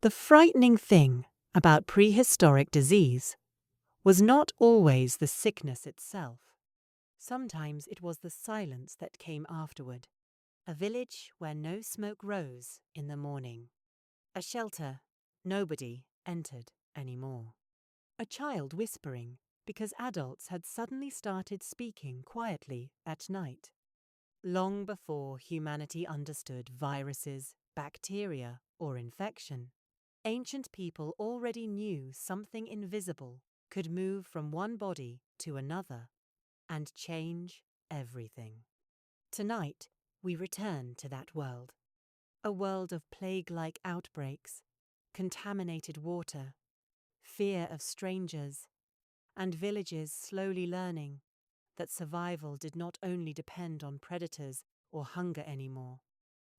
The frightening thing about prehistoric disease was not always the sickness itself. Sometimes it was the silence that came afterward. A village where no smoke rose in the morning. A shelter nobody entered anymore. A child whispering because adults had suddenly started speaking quietly at night. Long before humanity understood viruses, bacteria, or infection, ancient people already knew something invisible could move from one body to another and change everything. Tonight, we return to that world. A world of plague-like outbreaks, contaminated water, fear of strangers, and villages slowly learning that survival did not only depend on predators or hunger anymore,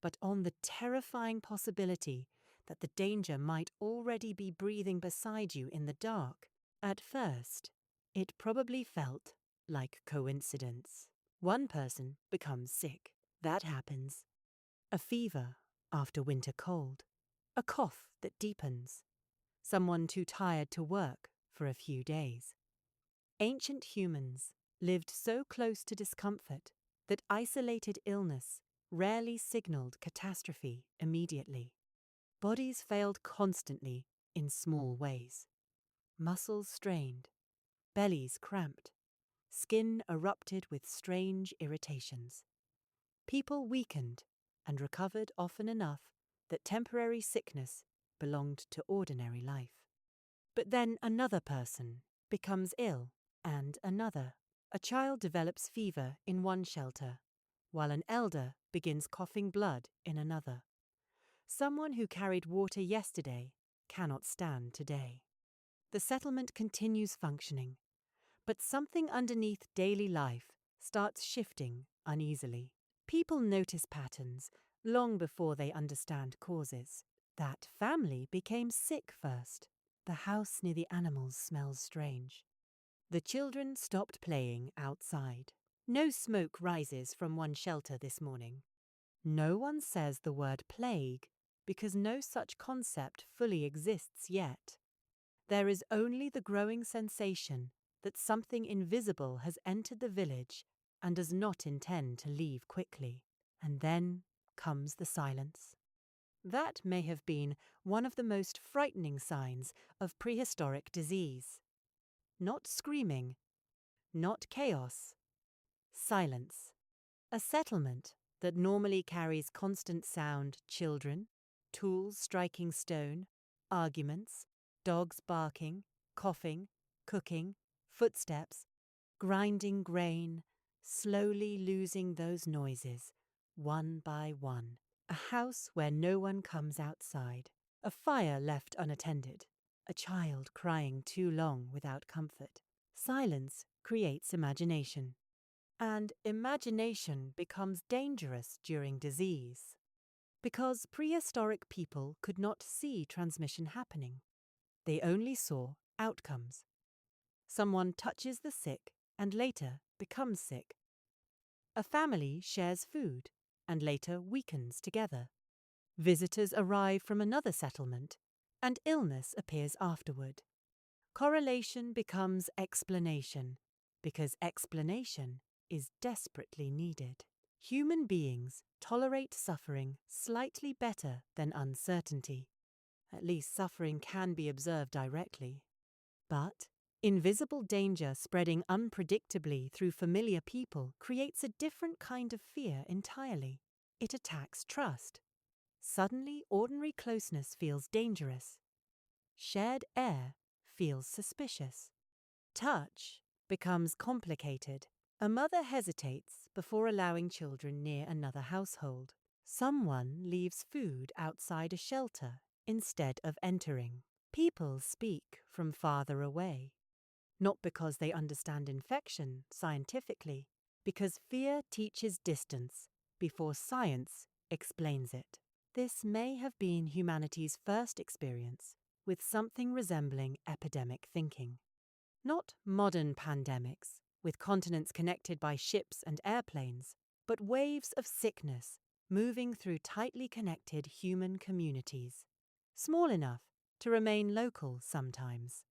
but on the terrifying possibility that the danger might already be breathing beside you in the dark. At first, it probably felt like coincidence. One person becomes sick. That happens. A fever after winter cold. A cough that deepens. Someone too tired to work for a few days. Ancient humans lived so close to discomfort that isolated illness rarely signaled catastrophe immediately. Bodies failed constantly in small ways. Muscles strained, bellies cramped, skin erupted with strange irritations. People weakened and recovered often enough that temporary sickness belonged to ordinary life. But then another person becomes ill, and another. A child develops fever in one shelter, while an elder begins coughing blood in another. Someone who carried water yesterday cannot stand today. The settlement continues functioning, but something underneath daily life starts shifting uneasily. People notice patterns long before they understand causes. That family became sick first. The house near the animals smells strange. The children stopped playing outside. No smoke rises from one shelter this morning. No one says the word plague because no such concept fully exists yet. There is only the growing sensation that something invisible has entered the village and does not intend to leave quickly. And then comes the silence. That may have been one of the most frightening signs of prehistoric disease. Not screaming, not chaos, silence. A settlement that normally carries constant sound, children, tools striking stone, arguments, dogs barking, coughing, cooking, footsteps, grinding grain, slowly losing those noises, one by one. A house where no one comes outside. A fire left unattended. A child crying too long without comfort. Silence creates imagination. And imagination becomes dangerous during disease. Because prehistoric people could not see transmission happening. They only saw outcomes. Someone touches the sick and later becomes sick. A family shares food and later weakens together. Visitors arrive from another settlement, and illness appears afterward. Correlation becomes explanation, because explanation is desperately needed. Human beings tolerate suffering slightly better than uncertainty. At least suffering can be observed directly. But invisible danger spreading unpredictably through familiar people creates a different kind of fear entirely. It attacks trust. Suddenly, ordinary closeness feels dangerous. Shared air feels suspicious. Touch becomes complicated. A mother hesitates before allowing children near another household. Someone leaves food outside a shelter instead of entering. People speak from farther away. Not because they understand infection scientifically, because fear teaches distance before science explains it. This may have been humanity's first experience with something resembling epidemic thinking. Not modern pandemics, with continents connected by ships and airplanes, but waves of sickness moving through tightly connected human communities. small enough to remain local sometimes,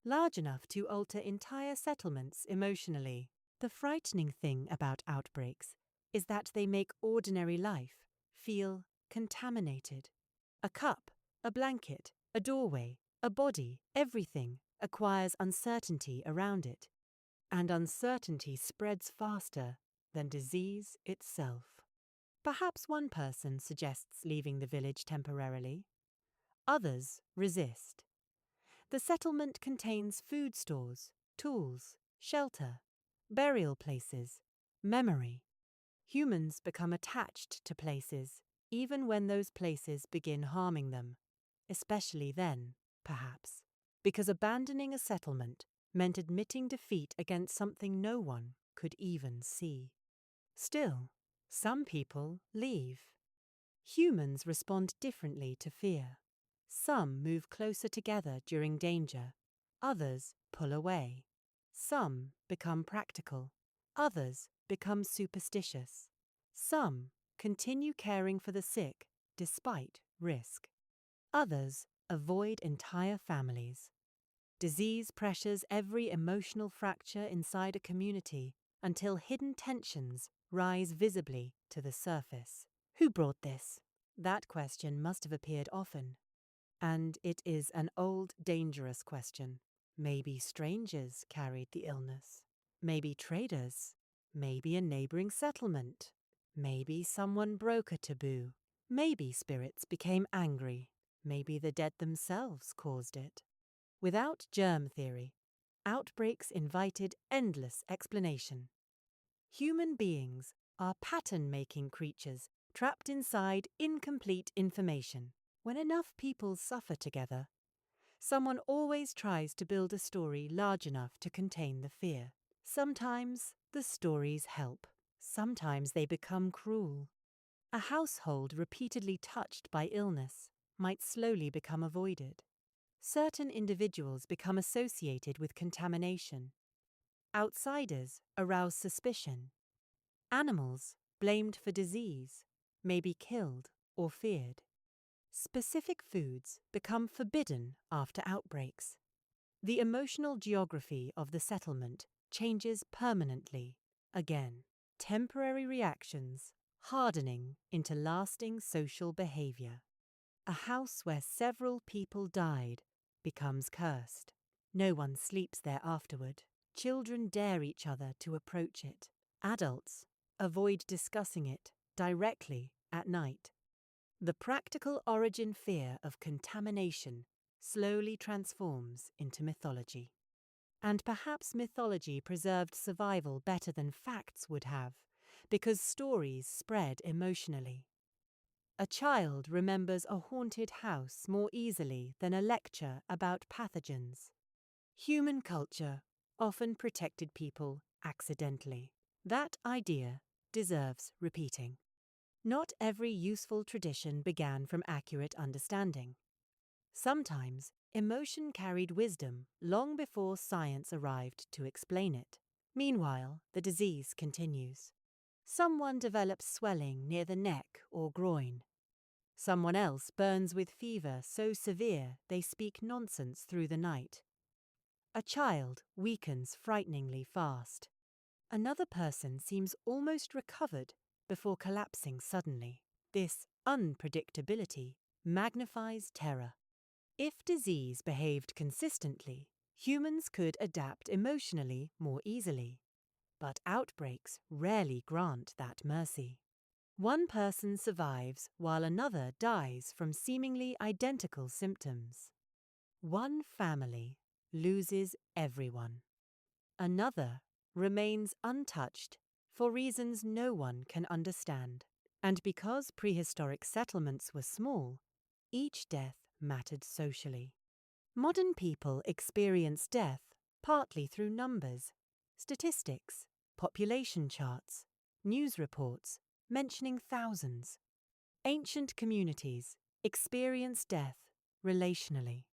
large enough to alter entire settlements emotionally. The frightening thing about outbreaks is that they make ordinary life feel contaminated. A cup, a blanket, a doorway, a body, everything acquires uncertainty around it, and uncertainty spreads faster than disease itself. Perhaps one person suggests leaving the village temporarily. Others resist. The settlement contains food stores, tools, shelter, burial places, memory. Humans become attached to places, even when those places begin harming them, especially then, perhaps, because abandoning a settlement meant admitting defeat against something no one could even see. Still, some people leave. Humans respond differently to fear. Some move closer together during danger, others pull away. Some become practical, others become superstitious. Some continue caring for the sick despite risk. Others avoid entire families. Disease pressures every emotional fracture inside a community until hidden tensions rise visibly to the surface. Who brought this? That question must have appeared often. And it is an old, dangerous question. Maybe strangers carried the illness. Maybe traders. Maybe a neighboring settlement. Maybe someone broke a taboo. Maybe spirits became angry. Maybe the dead themselves caused it. Without germ theory, outbreaks invited endless explanation. Human beings are pattern-making creatures trapped inside incomplete information. When enough people suffer together, someone always tries to build a story large enough to contain the fear. Sometimes the stories help. Sometimes they become cruel. A household repeatedly touched by illness might slowly become avoided. Certain individuals become associated with contamination. Outsiders arouse suspicion. Animals, blamed for disease, may be killed or feared. Specific foods become forbidden after outbreaks. The emotional geography of the settlement changes permanently. Again, temporary reactions hardening into lasting social behavior. A house where several people died becomes cursed. No one sleeps there afterward. Children dare each other to approach it. Adults avoid discussing it directly at night. The practical origin fear of contamination slowly transforms into mythology. And perhaps mythology preserved survival better than facts would have, because stories spread emotionally. A child remembers a haunted house more easily than a lecture about pathogens. Human culture often protected people accidentally. That idea deserves repeating. Not every useful tradition began from accurate understanding. Sometimes emotion carried wisdom long before science arrived to explain it. Meanwhile, the disease continues. Someone develops swelling near the neck or groin. Someone else burns with fever so severe they speak nonsense through the night. A child weakens frighteningly fast. Another person seems almost recovered before collapsing suddenly. This unpredictability magnifies terror. If disease behaved consistently, humans could adapt emotionally more easily. But outbreaks rarely grant that mercy. One person survives while another dies from seemingly identical symptoms. One family loses everyone. Another remains untouched for reasons no one can understand. And because prehistoric settlements were small, each death mattered socially. Modern people experience death partly through numbers, statistics, population charts, news reports mentioning thousands. Ancient communities experience death relationally.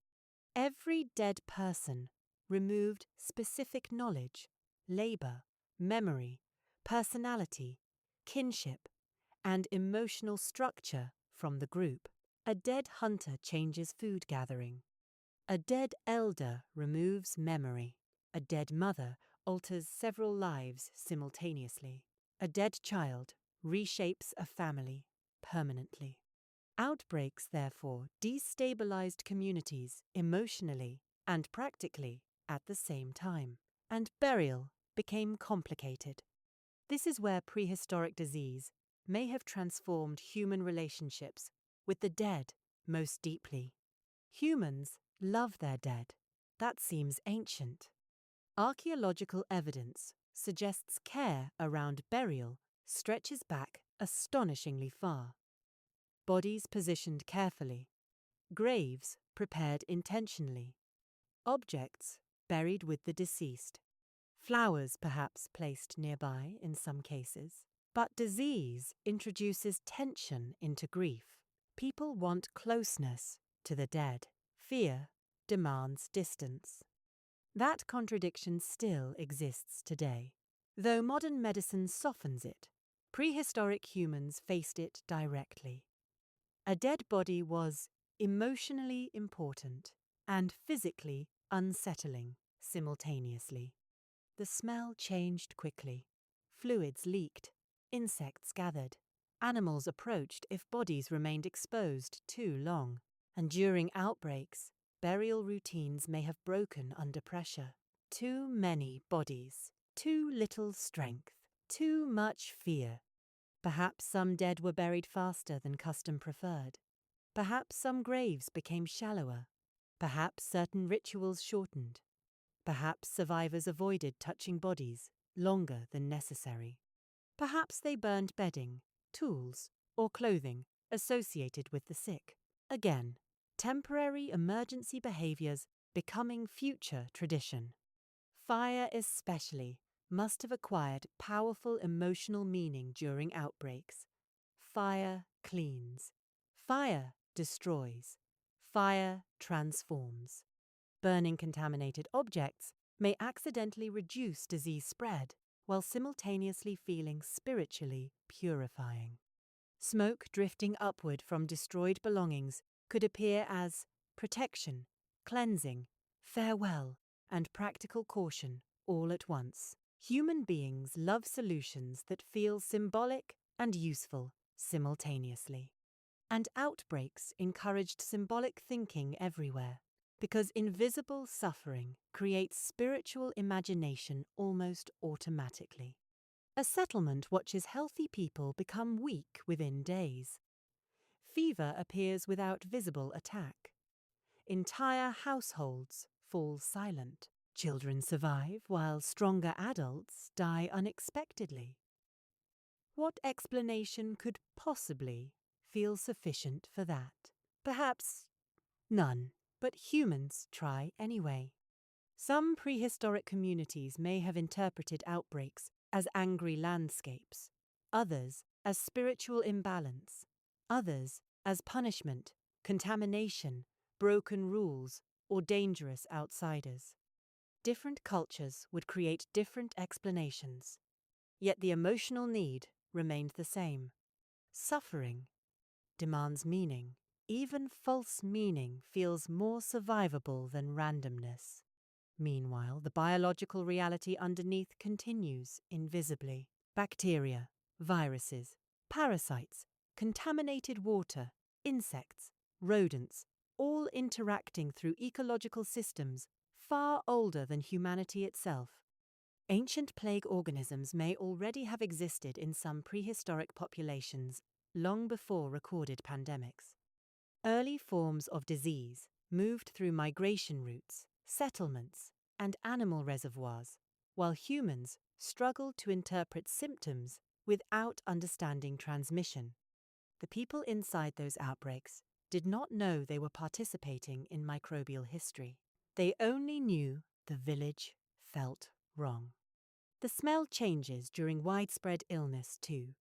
Every dead person removed specific knowledge, labor, memory, personality, kinship, and emotional structure from the group. A dead hunter changes food gathering. A dead elder removes memory. A dead mother alters several lives simultaneously. A dead child reshapes a family permanently. Outbreaks, therefore, destabilized communities emotionally and practically at the same time, and burial became complicated. This is where prehistoric disease may have transformed human relationships with the dead most deeply. Humans love their dead. That seems ancient. Archaeological evidence suggests care around burial stretches back astonishingly far. Bodies positioned carefully, graves prepared intentionally, objects buried with the deceased, flowers perhaps placed nearby in some cases. But disease introduces tension into grief. People want closeness to the dead. Fear demands distance. That contradiction still exists today. Though modern medicine softens it, prehistoric humans faced it directly. A dead body was emotionally important and physically unsettling simultaneously. The smell changed quickly. Fluids leaked. Insects gathered. Animals approached if bodies remained exposed too long. And during outbreaks, burial routines may have broken under pressure. Too many bodies, too little strength, too much fear. Perhaps some dead were buried faster than custom preferred. Perhaps some graves became shallower. Perhaps certain rituals shortened. Perhaps survivors avoided touching bodies longer than necessary. Perhaps they burned bedding, tools, or clothing associated with the sick. Again, temporary emergency behaviors becoming future tradition. Fire especially must have acquired powerful emotional meaning during outbreaks. Fire cleans. Fire destroys. Fire transforms. Burning contaminated objects may accidentally reduce disease spread while simultaneously feeling spiritually purifying. Smoke drifting upward from destroyed belongings could appear as protection, cleansing, farewell, and practical caution all at once. Human beings love solutions that feel symbolic and useful simultaneously. And outbreaks encouraged symbolic thinking everywhere, because invisible suffering creates spiritual imagination almost automatically. A settlement watches healthy people become weak within days. Fever appears without visible attack. Entire households fall silent. Children survive while stronger adults die unexpectedly. What explanation could possibly feel sufficient for that? Perhaps none, but humans try anyway. Some prehistoric communities may have interpreted outbreaks as angry landscapes, others as spiritual imbalance, others as punishment, contamination, broken rules, or dangerous outsiders. Different cultures would create different explanations, yet the emotional need remained the same. Suffering demands meaning. Even false meaning feels more survivable than randomness. Meanwhile, the biological reality underneath continues invisibly. Bacteria, viruses, parasites, contaminated water, insects, rodents, all interacting through ecological systems far older than humanity itself. Ancient plague organisms may already have existed in some prehistoric populations long before recorded pandemics. Early forms of disease moved through migration routes, settlements, and animal reservoirs, while humans struggled to interpret symptoms without understanding transmission. The people inside those outbreaks did not know they were participating in microbial history. They only knew the village felt wrong. The smell changes during widespread illness too.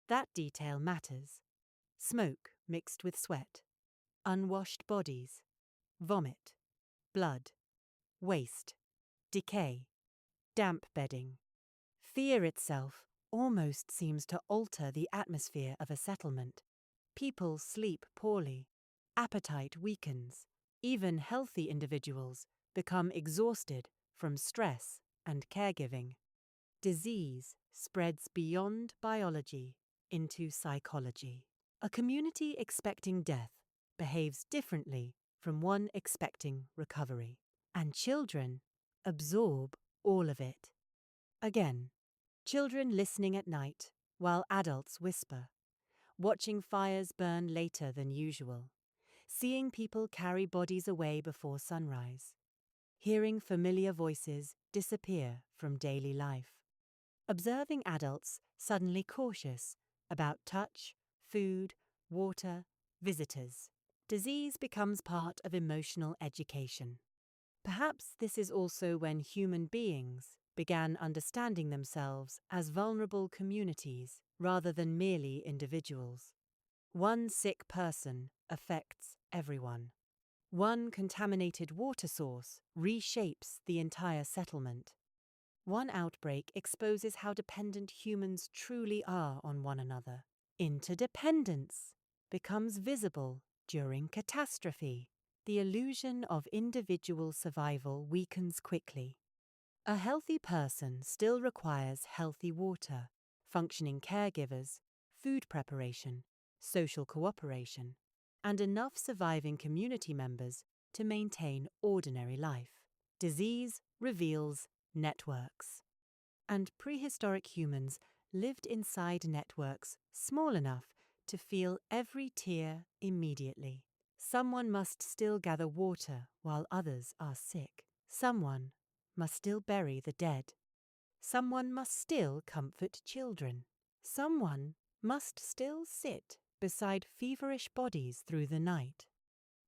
That detail matters. Smoke mixed with sweat, unwashed bodies, vomit, blood, waste, decay, damp bedding. Fear itself almost seems to alter the atmosphere of a settlement. People sleep poorly, Appetite weakens. Even healthy individuals become exhausted from stress and caregiving. Disease spreads beyond biology into psychology. A community expecting death behaves differently from one expecting recovery, and children absorb all of it. Again, children listening at night while adults whisper, watching fires burn later than usual, seeing people carry bodies away before sunrise, hearing familiar voices disappear from daily life, observing adults suddenly cautious about touch, food, water, visitors. Disease becomes part of emotional education. Perhaps this is also when human beings began understanding themselves as vulnerable communities rather than merely individuals. One sick person affects everyone. One contaminated water source reshapes the entire settlement. One outbreak exposes how dependent humans truly are on one another. Interdependence becomes visible during catastrophe. The illusion of individual survival weakens quickly. A healthy person still requires healthy water, functioning caregivers, food preparation, social cooperation, and enough surviving community members to maintain ordinary life. Disease reveals networks. And prehistoric humans lived inside networks small enough to feel every tear immediately. Someone must still gather water while others are sick. Someone must still bury the dead. Someone must still comfort children. Someone must still sit beside feverish bodies through the night.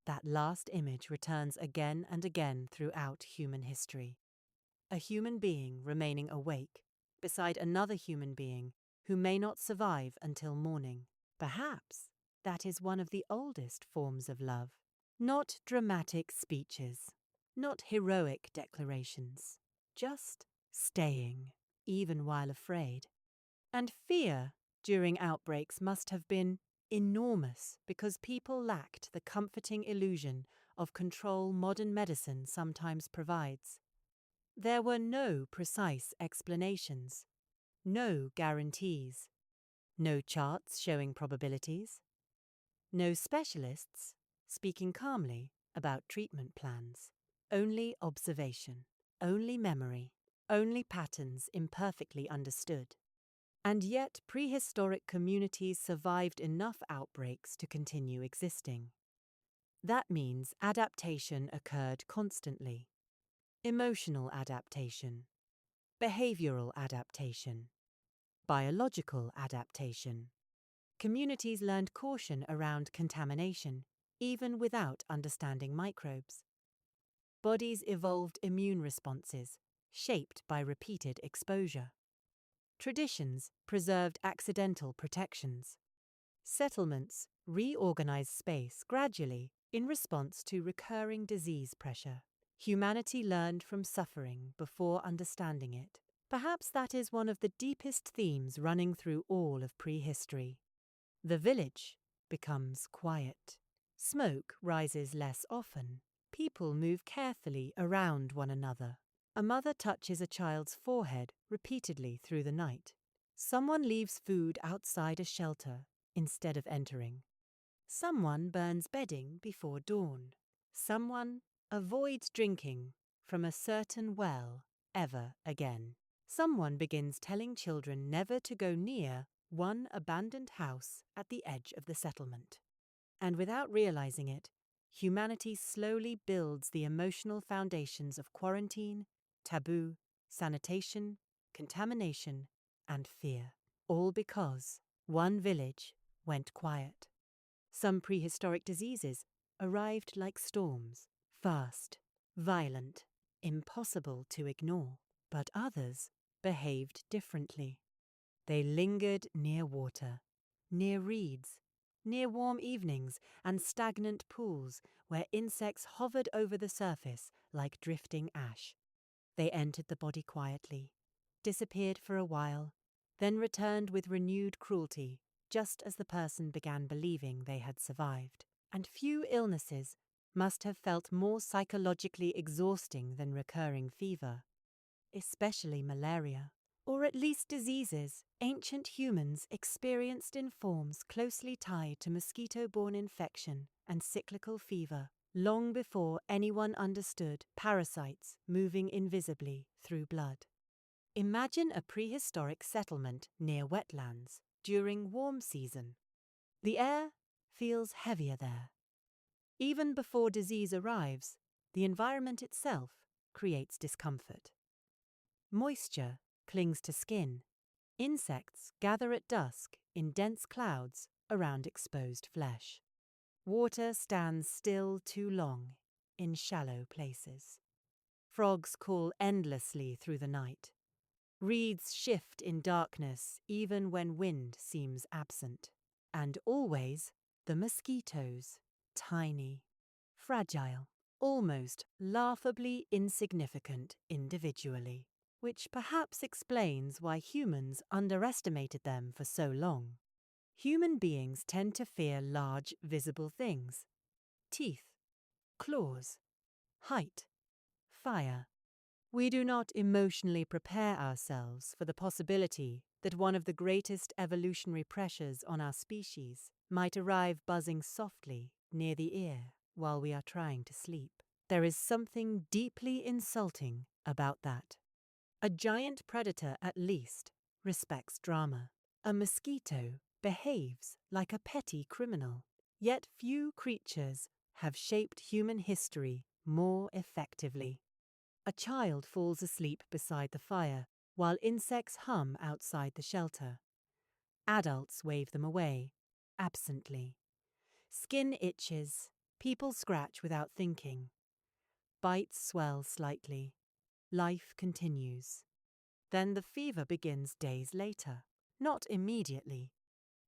That last image returns again and again throughout human history. A human being remaining awake beside another human being who may not survive until morning. Perhaps that is one of the oldest forms of love. Not dramatic speeches, not heroic declarations, just staying, even while afraid. And fear during outbreaks must have been enormous because people lacked the comforting illusion of control modern medicine sometimes provides. There were no precise explanations, no guarantees, no charts showing probabilities, no specialists speaking calmly about treatment plans, only observation, only memory, only patterns imperfectly understood. And yet prehistoric communities survived enough outbreaks to continue existing. That means adaptation occurred constantly. Emotional adaptation, behavioral adaptation, biological adaptation. Communities learned caution around contamination, even without understanding microbes. Bodies evolved immune responses, shaped by repeated exposure. Traditions preserved accidental protections. Settlements reorganized space gradually in response to recurring disease pressure. Humanity learned from suffering before understanding it. Perhaps that is one of the deepest themes running through all of prehistory. The village becomes quiet. Smoke rises less often. People move carefully around one another. A mother touches a child's forehead repeatedly through the night. Someone leaves food outside a shelter instead of entering. Someone burns bedding before dawn. Someone avoids drinking from a certain well ever again. Someone begins telling children never to go near one abandoned house at the edge of the settlement. And without realizing it, humanity slowly builds the emotional foundations of quarantine, taboo, sanitation, contamination, and fear. All because one village went quiet. Some prehistoric diseases arrived like storms, fast, violent, impossible to ignore. But others behaved differently. They lingered near water, near reeds, near warm evenings and stagnant pools where insects hovered over the surface like drifting ash. They entered the body quietly, disappeared for a while, then returned with renewed cruelty just as the person began believing they had survived. and few illnesses must have felt more psychologically exhausting than recurring fever, especially malaria, or at least diseases ancient humans experienced in forms closely tied to mosquito-borne infection and cyclical fever, long before anyone understood parasites moving invisibly through blood. Imagine a prehistoric settlement near wetlands during warm season. The air feels heavier there. Even before disease arrives, the environment itself creates discomfort. Moisture clings to skin. Insects gather at dusk in dense clouds around exposed flesh. Water stands still too long in shallow places. Frogs call endlessly through the night. Reeds shift in darkness even when wind seems absent. And always the mosquitoes, tiny, fragile, almost laughably insignificant individually, which perhaps explains why humans underestimated them for so long. Human beings tend to fear large, visible things: teeth, claws, height, fire. We do not emotionally prepare ourselves for the possibility that one of the greatest evolutionary pressures on our species might arrive buzzing softly near the ear while we are trying to sleep. There is something deeply insulting about that. A giant predator, at least, respects drama. A mosquito behaves like a petty criminal. Yet few creatures have shaped human history more effectively. A child falls asleep beside the fire while insects hum outside the shelter. Adults wave them away, absently. Skin itches, people scratch without thinking. Bites swell slightly. Life continues. Then the fever begins days later, not immediately.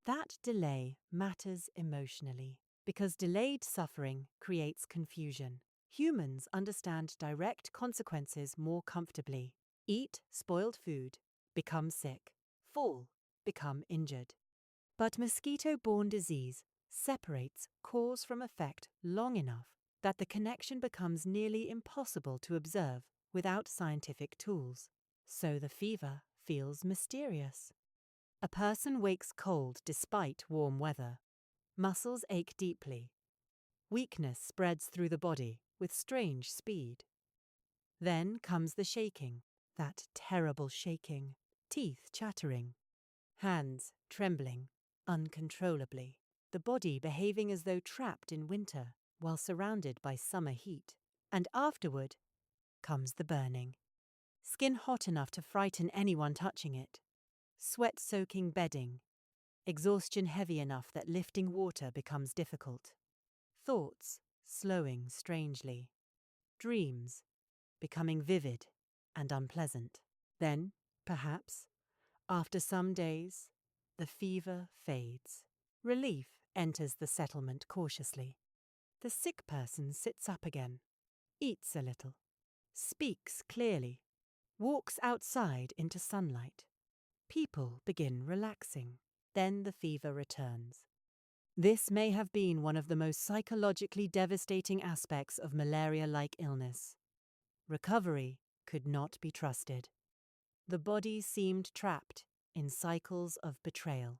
That delay matters emotionally, because delayed suffering creates confusion. Humans understand direct consequences more comfortably. Eat spoiled food, become sick. Fall, become injured. But mosquito-borne disease separates cause from effect long enough that the connection becomes nearly impossible to observe without scientific tools. So the fever feels mysterious. A person wakes cold despite warm weather. Muscles ache deeply. Weakness spreads through the body with strange speed. Then comes the shaking, that terrible shaking, teeth chattering, hands trembling uncontrollably, the body behaving as though trapped in winter while surrounded by summer heat. And afterward comes the burning. Skin hot enough to frighten anyone touching it. Sweat-soaking bedding. Exhaustion heavy enough that lifting water becomes difficult. Thoughts slowing strangely. Dreams becoming vivid and unpleasant. Then, perhaps, after some days, the fever fades. Relief enters the settlement cautiously. The sick person sits up again, eats a little, speaks clearly, walks outside into sunlight. People begin relaxing. Then the fever returns. This may have been one of the most psychologically devastating aspects of malaria-like illness. Recovery could not be trusted. The body seemed trapped in cycles of betrayal.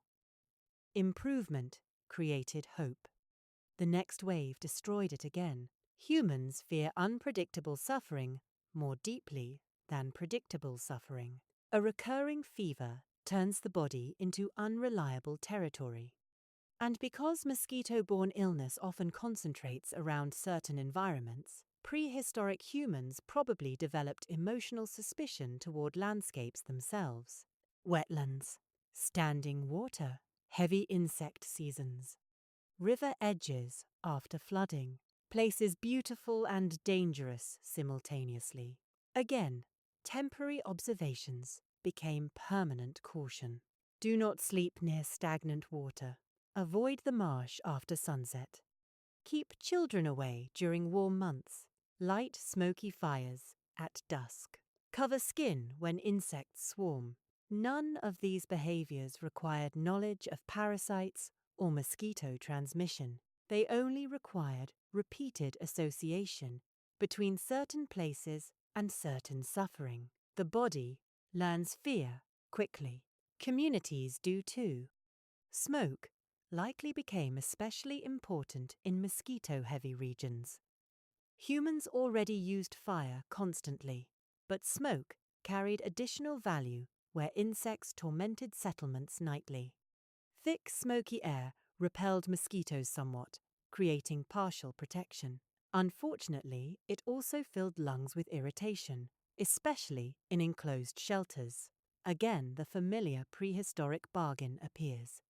Improvement created hope. The next wave destroyed it again. Humans fear unpredictable suffering more deeply than predictable suffering. A recurring fever turns the body into unreliable territory. And because mosquito-borne illness often concentrates around certain environments, prehistoric humans probably developed emotional suspicion toward landscapes themselves. Wetlands, standing water, heavy insect seasons, river edges after flooding, places beautiful and dangerous simultaneously. Again, temporary observations became permanent caution. Do not sleep near stagnant water. Avoid the marsh after sunset. Keep children away during warm months. Light smoky fires at dusk. Cover skin when insects swarm. None of these behaviors required knowledge of parasites or mosquito transmission. They only required repeated association between certain places and certain suffering. The body learns fear quickly. Communities do too. Smoke likely became especially important in mosquito-heavy regions. Humans already used fire constantly, but smoke carried additional value where insects tormented settlements nightly. Thick, smoky air repelled mosquitoes somewhat, creating partial protection. Unfortunately, it also filled lungs with irritation, especially in enclosed shelters. Again, the familiar prehistoric bargain appears.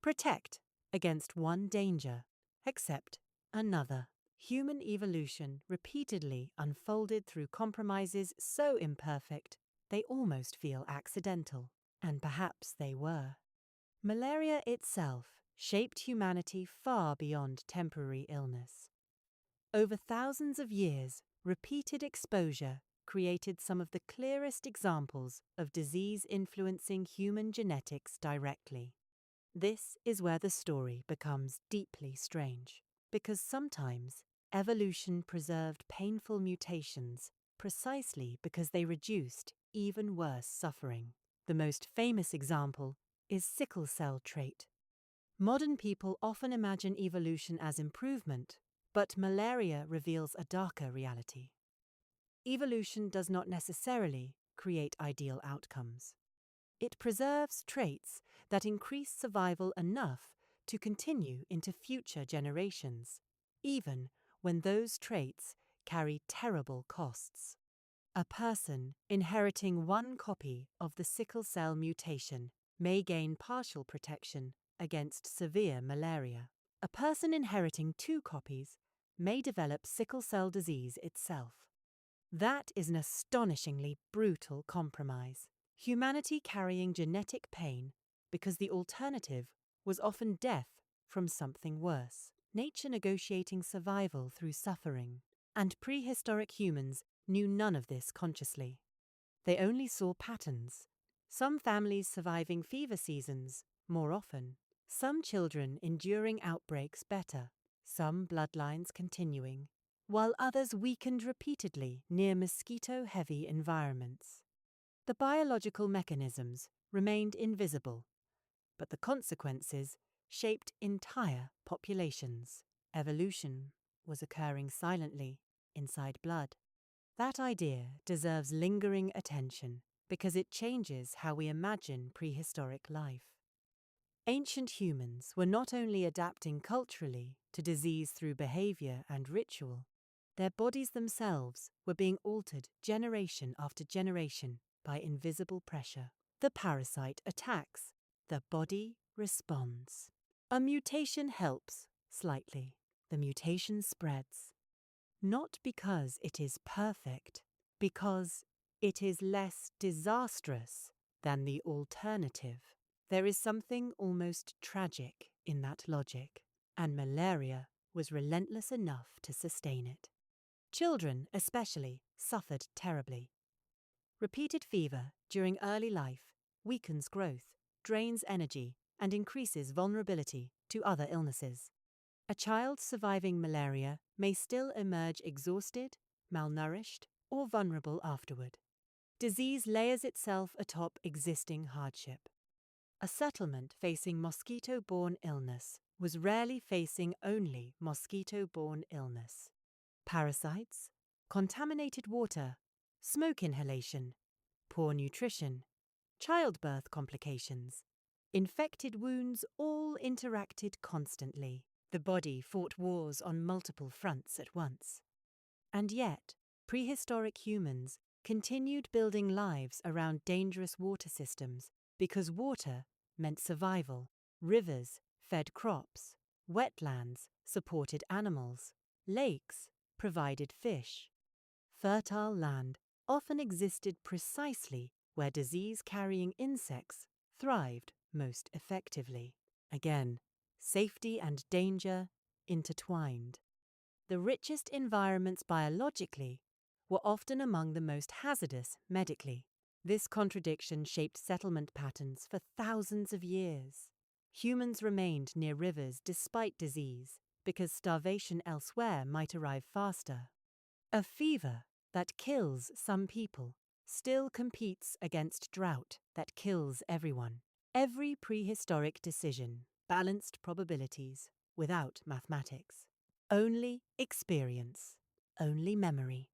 Protect against one danger, accept another. Human evolution repeatedly unfolded through compromises so imperfect they almost feel accidental, and perhaps they were. Malaria itself shaped humanity far beyond temporary illness. Over thousands of years, repeated exposure created some of the clearest examples of disease influencing human genetics directly. This is where the story becomes deeply strange, because sometimes evolution preserved painful mutations precisely because they reduced even worse suffering. The most famous example is sickle cell trait. Modern people often imagine evolution as improvement, but malaria reveals a darker reality. Evolution does not necessarily create ideal outcomes. It preserves traits that increase survival enough to continue into future generations, even when those traits carry terrible costs. A person inheriting one copy of the sickle cell mutation may gain partial protection against severe malaria. A person inheriting two copies may develop sickle cell disease itself. That is an astonishingly brutal compromise. Humanity carrying genetic pain because the alternative was often death from something worse. Nature negotiating survival through suffering. And prehistoric humans knew none of this consciously. They only saw patterns. Some families surviving fever seasons more often. Some children enduring outbreaks better. Some bloodlines continuing, while others weakened repeatedly near mosquito-heavy environments. The biological mechanisms remained invisible, but the consequences shaped entire populations. Evolution was occurring silently inside blood. That idea deserves lingering attention because it changes how we imagine prehistoric life. Ancient humans were not only adapting culturally to disease through behavior and ritual, their bodies themselves were being altered generation after generation by invisible pressure. The parasite attacks, the body responds. A mutation helps slightly. The mutation spreads. Not because it is perfect, because it is less disastrous than the alternative. There is something almost tragic in that logic, and malaria was relentless enough to sustain it. Children, especially, suffered terribly. Repeated fever during early life weakens growth, drains energy, and increases vulnerability to other illnesses. A child surviving malaria may still emerge exhausted, malnourished, or vulnerable afterward. Disease layers itself atop existing hardship. A settlement facing mosquito-borne illness was rarely facing only mosquito-borne illness. Parasites, contaminated water, smoke inhalation, poor nutrition, childbirth complications, infected wounds all interacted constantly. The body fought wars on multiple fronts at once. And yet, prehistoric humans continued building lives around dangerous water systems because water meant survival. Rivers fed crops, wetlands supported animals, lakes provided fish. Fertile land often existed precisely where disease-carrying insects thrived most effectively. Again, safety and danger intertwined. The richest environments biologically were often among the most hazardous medically. This contradiction shaped settlement patterns for thousands of years. Humans remained near rivers despite disease, because starvation elsewhere might arrive faster. A fever that kills some people still competes against drought that kills everyone. Every prehistoric decision balanced probabilities without mathematics. Only experience, only memory,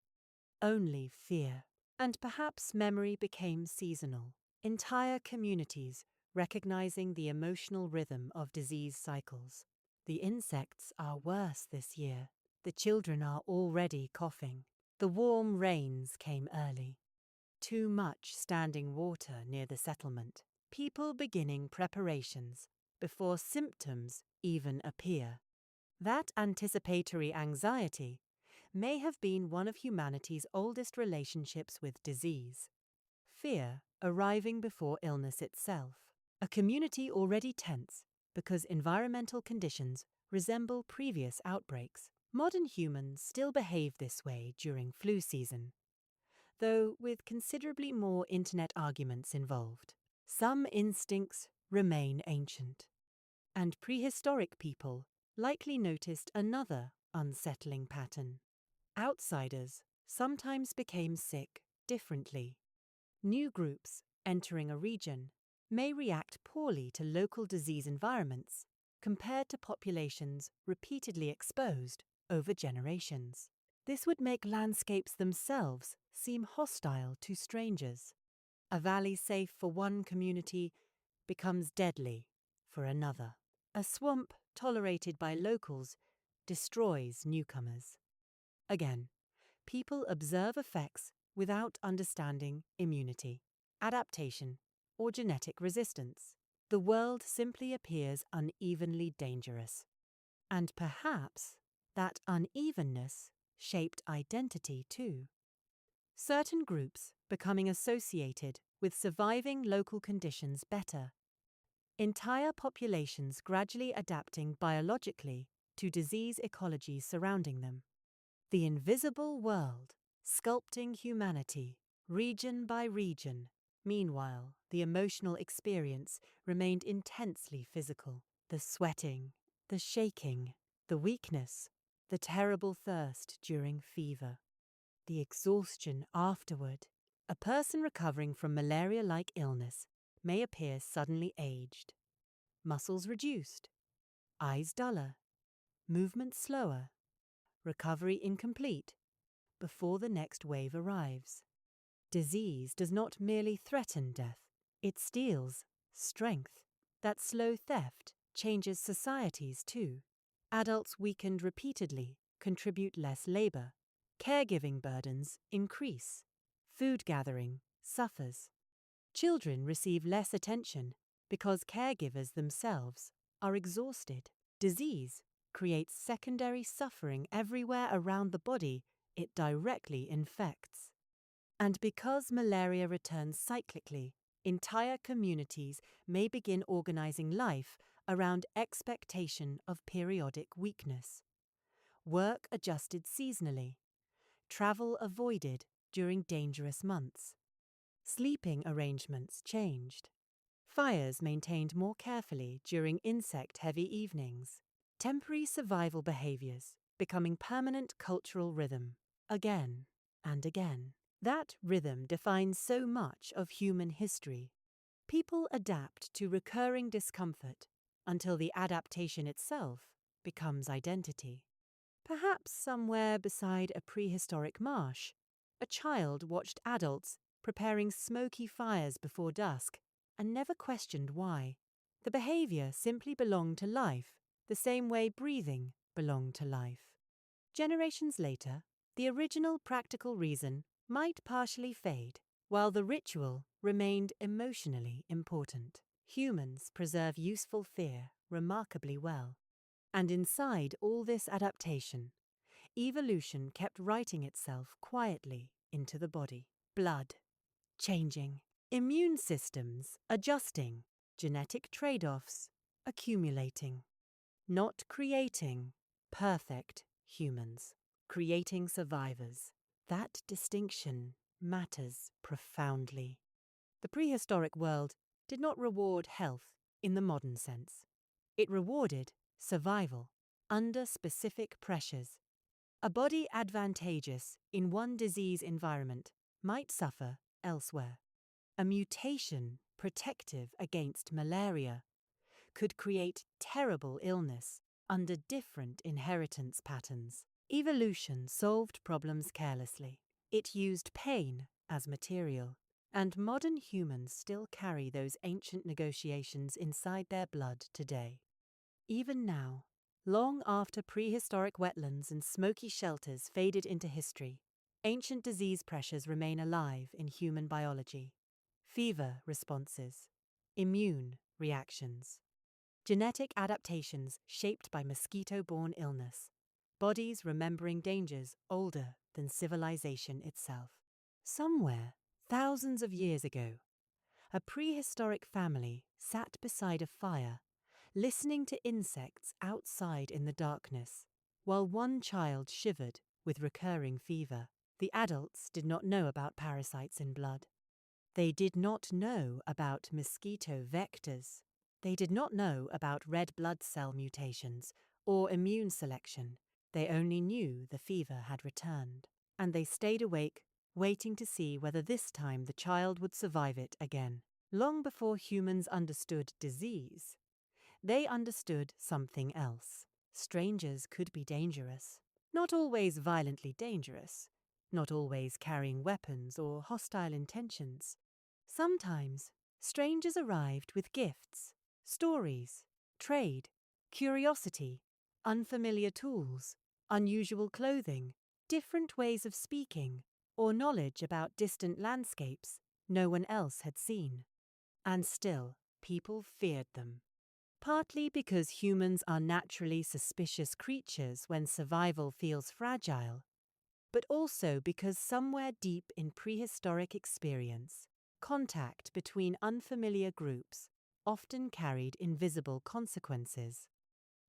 only fear. And perhaps memory became seasonal. Entire communities recognizing the emotional rhythm of disease cycles. The insects are worse this year. The children are already coughing. The warm rains came early. Too much standing water near the settlement. People beginning preparations before symptoms even appear. That anticipatory anxiety may have been one of humanity's oldest relationships with disease. Fear arriving before illness itself. A community already tense because environmental conditions resemble previous outbreaks. Modern humans still behave this way during flu season, though with considerably more internet arguments involved. Some instincts remain ancient, and prehistoric people likely noticed another unsettling pattern. Outsiders sometimes became sick differently. New groups entering a region may react poorly to local disease environments compared to populations repeatedly exposed over generations. This would make landscapes themselves seem hostile to strangers. A valley safe for one community becomes deadly for another. A swamp tolerated by locals destroys newcomers. Again, people observe effects without understanding immunity, adaptation, or genetic resistance. The world simply appears unevenly dangerous. And perhaps that unevenness shaped identity too. Certain groups becoming associated with surviving local conditions better. Entire populations gradually adapting biologically to disease ecologies surrounding them. The invisible world sculpting humanity, region by region. Meanwhile, the emotional experience remained intensely physical. The sweating, the shaking, the weakness, the terrible thirst during fever, the exhaustion afterward. A person recovering from malaria-like illness may appear suddenly aged, muscles reduced, eyes duller, movement slower, recovery incomplete before the next wave arrives. Disease does not merely threaten death, it steals strength. That slow theft changes societies too. Adults weakened repeatedly contribute less labor. Caregiving burdens increase. Food gathering suffers. Children receive less attention because caregivers themselves are exhausted. Disease creates secondary suffering everywhere around the body it directly infects. And because malaria returns cyclically, entire communities may begin organizing life around expectation of periodic weakness. Work adjusted seasonally. Travel avoided during dangerous months. Sleeping arrangements changed. Fires maintained more carefully during insect-heavy evenings. Temporary survival behaviors becoming permanent cultural rhythm, again and again. That rhythm defines so much of human history. People adapt to recurring discomfort until the adaptation itself becomes identity. Perhaps somewhere beside a prehistoric marsh, a child watched adults preparing smoky fires before dusk and never questioned why. The behavior simply belonged to life, the same way breathing belonged to life. Generations later, the original practical reason might partially fade, while the ritual remained emotionally important. Humans preserve useful fear remarkably well. And inside all this adaptation, evolution kept writing itself quietly into the body. Blood changing, immune systems adjusting, genetic trade-offs accumulating. Not creating perfect humans, creating survivors. That distinction matters profoundly. The prehistoric world did not reward health in the modern sense. It rewarded survival. under specific pressures. A body advantageous in one disease environment might suffer elsewhere. A mutation protective against malaria could create terrible illness under different inheritance patterns. Evolution solved problems carelessly. It used pain as material, and modern humans still carry those ancient negotiations inside their blood today. Even now, long after prehistoric wetlands and smoky shelters faded into history, ancient disease pressures remain alive in human biology. Fever responses, immune reactions, genetic adaptations shaped by mosquito-borne illness, bodies remembering dangers older than civilization itself. Somewhere, thousands of years ago, a prehistoric family sat beside a fire, listening to insects outside in the darkness, while one child shivered with recurring fever. The adults did not know about parasites in blood. They did not know about mosquito vectors. They did not know about red blood cell mutations or immune selection. They only knew the fever had returned, and they stayed awake, waiting to see whether this time the child would survive it again. Long before humans understood disease, they understood something else. Strangers could be dangerous. Not always violently dangerous, not always carrying weapons or hostile intentions. Sometimes, strangers arrived with gifts, stories, trade, curiosity, unfamiliar tools, unusual clothing, different ways of speaking, or knowledge about distant landscapes no one else had seen. And still, people feared them. Partly because humans are naturally suspicious creatures when survival feels fragile, but also because somewhere deep in prehistoric experience, contact between unfamiliar groups often carried invisible consequences.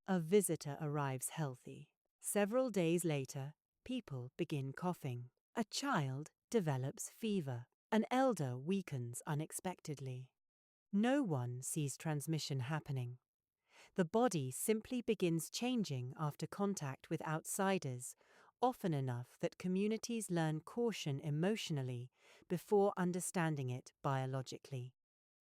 A visitor arrives healthy. Several days later, people begin coughing. A child develops fever. An elder weakens unexpectedly. No one sees transmission happening. The body simply begins changing after contact with outsiders, often enough that communities learn caution emotionally before understanding it biologically.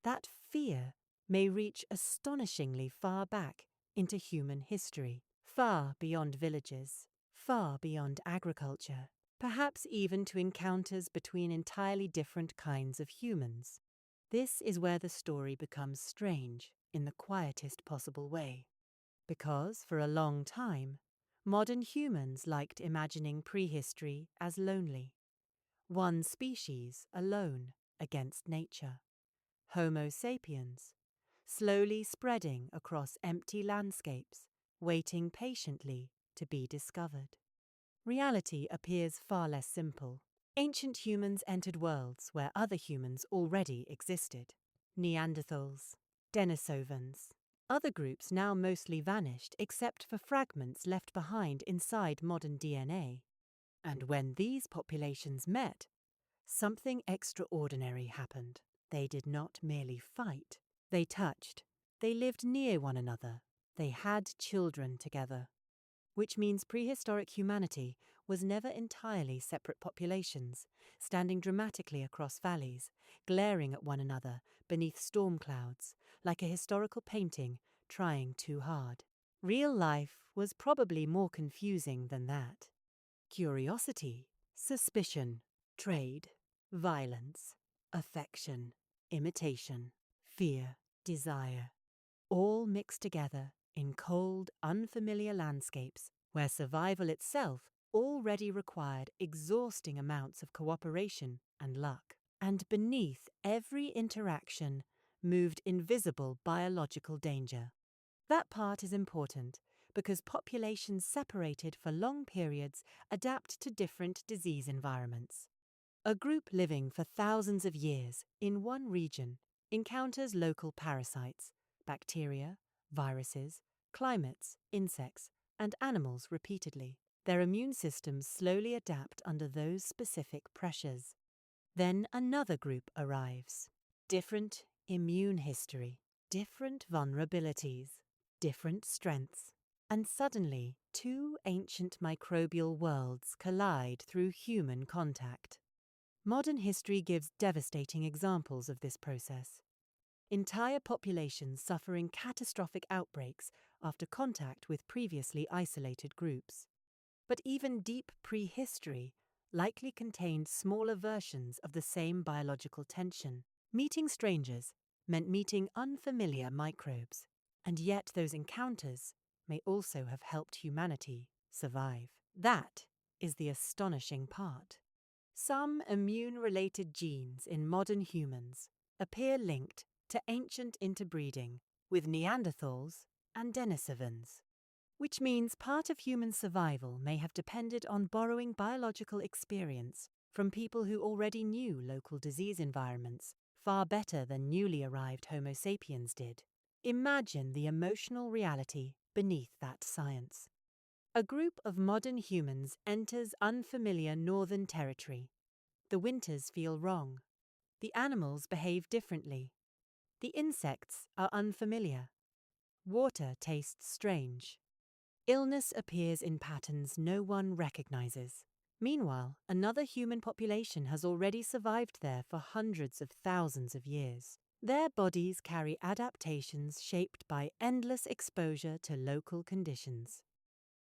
That fear may reach astonishingly far back into human history, far beyond villages, far beyond agriculture, perhaps even to encounters between entirely different kinds of humans. This is where the story becomes strange in the quietest possible way. Because, for a long time, modern humans liked imagining prehistory as lonely. One species alone against nature. Homo sapiens, slowly spreading across empty landscapes, waiting patiently to be discovered. Reality appears far less simple. Ancient humans entered worlds where other humans already existed. Neanderthals, Denisovans. Other groups now mostly vanished except for fragments left behind inside modern DNA. And when these populations met, something extraordinary happened. They did not merely fight. They touched. They lived near one another. They had children together. Which means prehistoric humanity was never entirely separate populations, standing dramatically across valleys, glaring at one another beneath storm clouds, like a historical painting trying too hard. Real life was probably more confusing than that. Curiosity, suspicion, trade, violence, affection, imitation, fear, desire, all mixed together in cold, unfamiliar landscapes where survival itself already required exhausting amounts of cooperation and luck. And beneath every interaction moved invisible biological danger. That part is important because populations separated for long periods adapt to different disease environments. A group living for thousands of years in one region encounters local parasites, bacteria, viruses, climates, insects, and animals repeatedly. Their immune systems slowly adapt under those specific pressures. Then another group arrives. Different immune history, different vulnerabilities, different strengths. And suddenly, two ancient microbial worlds collide through human contact. Modern history gives devastating examples of this process. Entire populations suffering catastrophic outbreaks after contact with previously isolated groups. But even deep prehistory likely contained smaller versions of the same biological tension. Meeting strangers meant meeting unfamiliar microbes, and yet those encounters may also have helped humanity survive. That is the astonishing part. Some immune-related genes in modern humans appear linked to ancient interbreeding with Neanderthals and Denisovans, which means part of human survival may have depended on borrowing biological experience from people who already knew local disease environments far better than newly arrived Homo sapiens did. Imagine the emotional reality beneath that science. A group of modern humans enters unfamiliar northern territory. The winters feel wrong. The animals behave differently. The insects are unfamiliar. Water tastes strange. Illness appears in patterns no one recognizes. Meanwhile, another human population has already survived there for hundreds of thousands of years. Their bodies carry adaptations shaped by endless exposure to local conditions.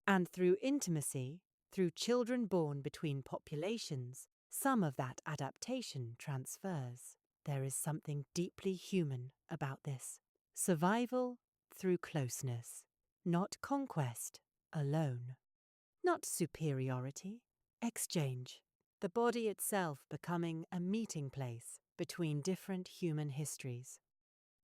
And through intimacy, through children born between populations, some of that adaptation transfers. There is something deeply human about this. Survival through closeness, not conquest alone. Not superiority, exchange. The body itself becoming a meeting place between different human histories.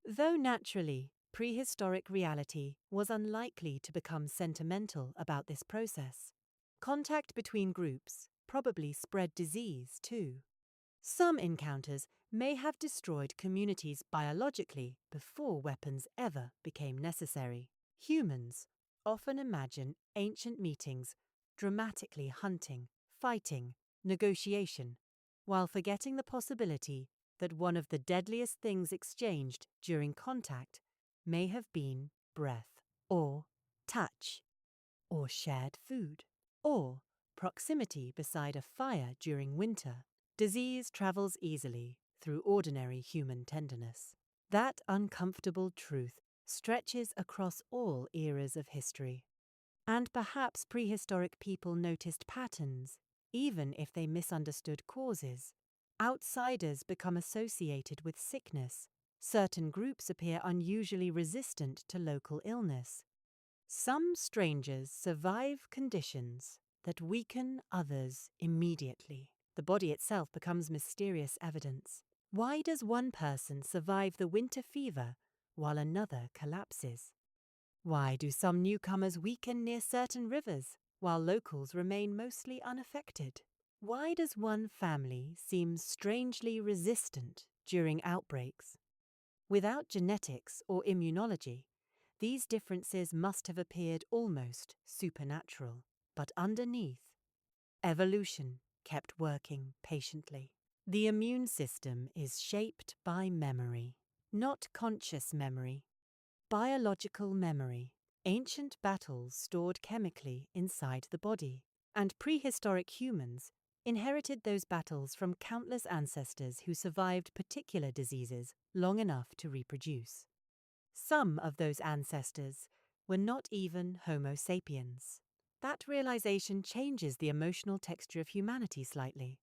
Though naturally, prehistoric reality was unlikely to become sentimental about this process. Contact between groups probably spread disease too. Some encounters may have destroyed communities biologically before weapons ever became necessary. Humans often imagine ancient meetings dramatically hunting, fighting, negotiation, while forgetting the possibility that one of the deadliest things exchanged during contact may have been breath, or touch, or shared food, or proximity beside a fire during winter. Disease travels easily through ordinary human tenderness. That uncomfortable truth stretches across all eras of history. And perhaps prehistoric people noticed patterns, even if they misunderstood causes. Outsiders become associated with sickness. Certain groups appear unusually resistant to local illness. Some strangers survive conditions that weaken others immediately. The body itself becomes mysterious evidence. Why does one person survive the winter fever while another collapses? Why do some newcomers weaken near certain rivers while locals remain mostly unaffected? Why does one family seem strangely resistant during outbreaks? Without genetics or immunology, these differences must have appeared almost supernatural. But underneath, evolution kept working patiently. The immune system is shaped by memory, not conscious memory. Biological memory, ancient battles stored chemically inside the body, and prehistoric humans inherited those battles from countless ancestors who survived particular diseases long enough to reproduce. Some of those ancestors were not even Homo sapiens. That realization changes the emotional texture of humanity slightly.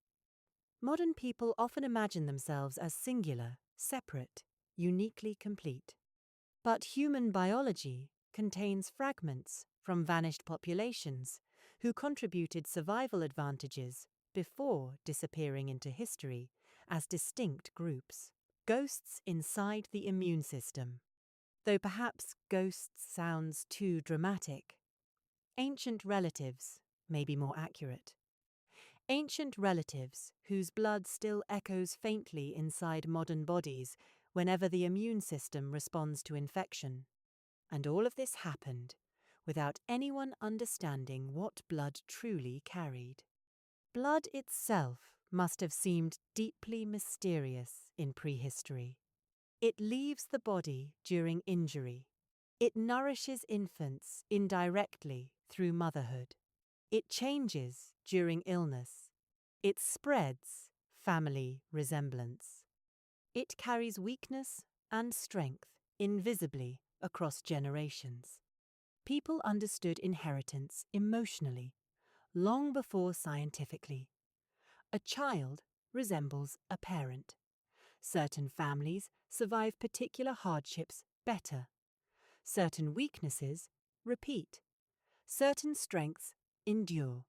Modern people often imagine themselves as singular, separate, uniquely complete. But human biology contains fragments from vanished populations who contributed survival advantages before disappearing into history as distinct groups. Ghosts inside the immune system. Though perhaps ghosts sounds too dramatic. Ancient relatives may be more accurate. Ancient relatives whose blood still echoes faintly inside modern bodies whenever the immune system responds to infection. And all of this happened without anyone understanding what blood truly carried. Blood itself must have seemed deeply mysterious in prehistory. It leaves the body during injury, It nourishes infants indirectly through motherhood. It changes during illness. It spreads family resemblance. It carries weakness and strength invisibly across generations. People understood inheritance emotionally, long before scientifically. A child resembles a parent. Certain families survive particular hardships better. Certain weaknesses repeat. Certain strengths endure.